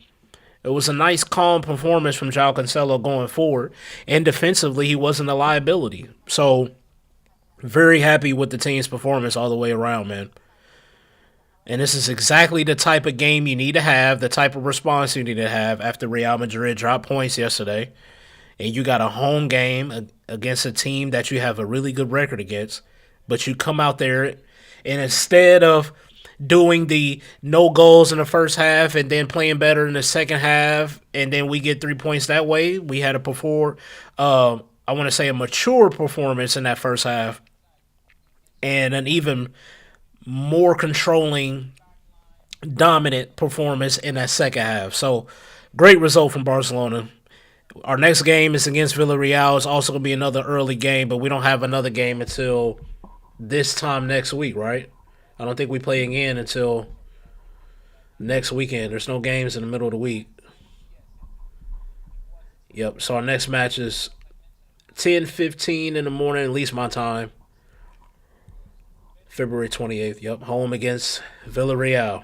it was a nice, calm performance from João Cancelo going forward. And defensively, he wasn't a liability. So very happy with the team's performance all the way around, man. And this is exactly the type of game you need to have, the type of response you need to have after Real Madrid dropped points yesterday. And you got a home game against a team that you have a really good record against. But you come out there and instead of doing the no goals in the first half and then playing better in the second half, and then we get 3 points that way, we had I want to say a mature performance in that first half and an even more controlling, dominant performance in that second half. So, great result from Barcelona. Our next game is against Villarreal. It's also going to be another early game, but we don't have another game until this time next week, right? I don't think we play again until next weekend. There's no games in the middle of the week. Yep, so our next match is 10:15 in the morning, at least my time. February 28th. Yep, home against Villarreal.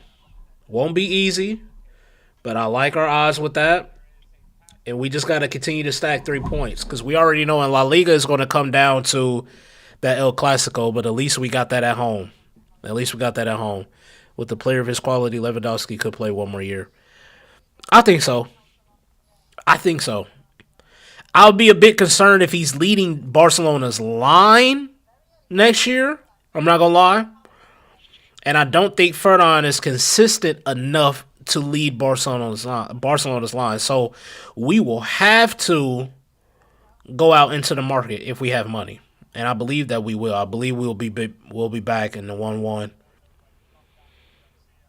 Won't be easy, but I like our odds with that. And we just got to continue to stack 3 points because we already know in La Liga is going to come down to that El Clasico, but at least we got that at home. At least we got that at home. With the player of his quality, Lewandowski could play 1 more year. I think so. I'll be a bit concerned if he's leading Barcelona's line next year. I'm not going to lie. And I don't think Ferdinand is consistent enough to lead Barcelona's line. So we will have to go out into the market if we have money. And I believe that we will. I believe we'll be back in the 1-1.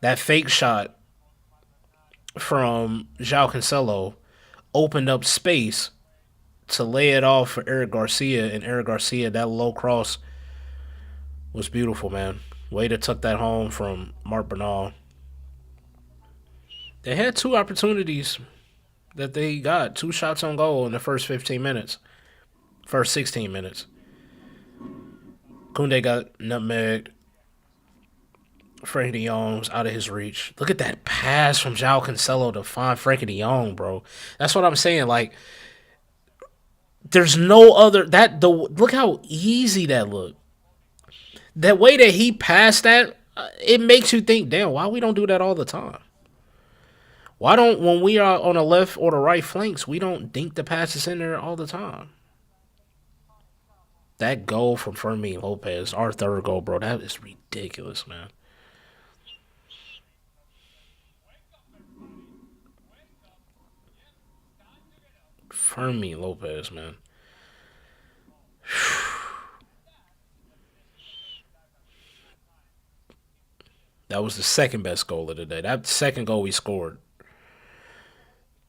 That fake shot from João Cancelo opened up space to lay it off for Eric Garcia. And Eric Garcia, that low cross was beautiful, man. Way to tuck that home from Marc Bernal. They had 2 opportunities that they got. 2 shots on goal in the first 15 minutes. First 16 minutes. Koundé got nutmegged. Frankie de Jong's out of his reach. Look at that pass from João Cancelo to find Frankie de Jong, bro. That's what I'm saying. Like, there's no other that the look how easy that looked. That way that he passed that, it makes you think, damn, why we don't do that all the time? Why don't when we are on the left or the right flanks, we don't dink the passes in there all the time? That goal from Fermin Lopez, our third goal, bro, that is ridiculous, man. Fermin Lopez, man. That was the second best goal of the day. That second goal we scored,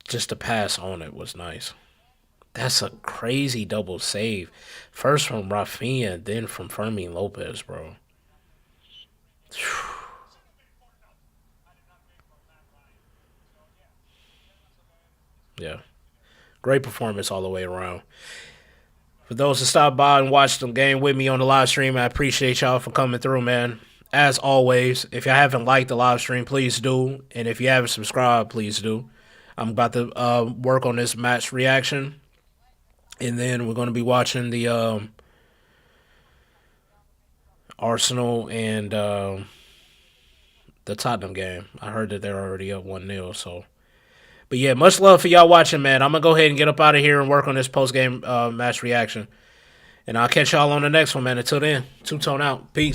just to pass on it was nice. That's a crazy double save. First from Rafinha, then from Fermin Lopez, bro. Yeah. Great performance all the way around. For those that stopped by and watched the game with me on the live stream, I appreciate y'all for coming through, man. As always, if you haven't liked the live stream, please do. And if you haven't subscribed, please do. I'm about to work on this match reaction. And then we're going to be watching the Arsenal and the Tottenham game. I heard that they're already up 1-0. So, but yeah, much love for y'all watching, man. I'm going to go ahead and get up out of here and work on this post game match reaction. And I'll catch y'all on the next one, man. Until then, two tone out. Peace.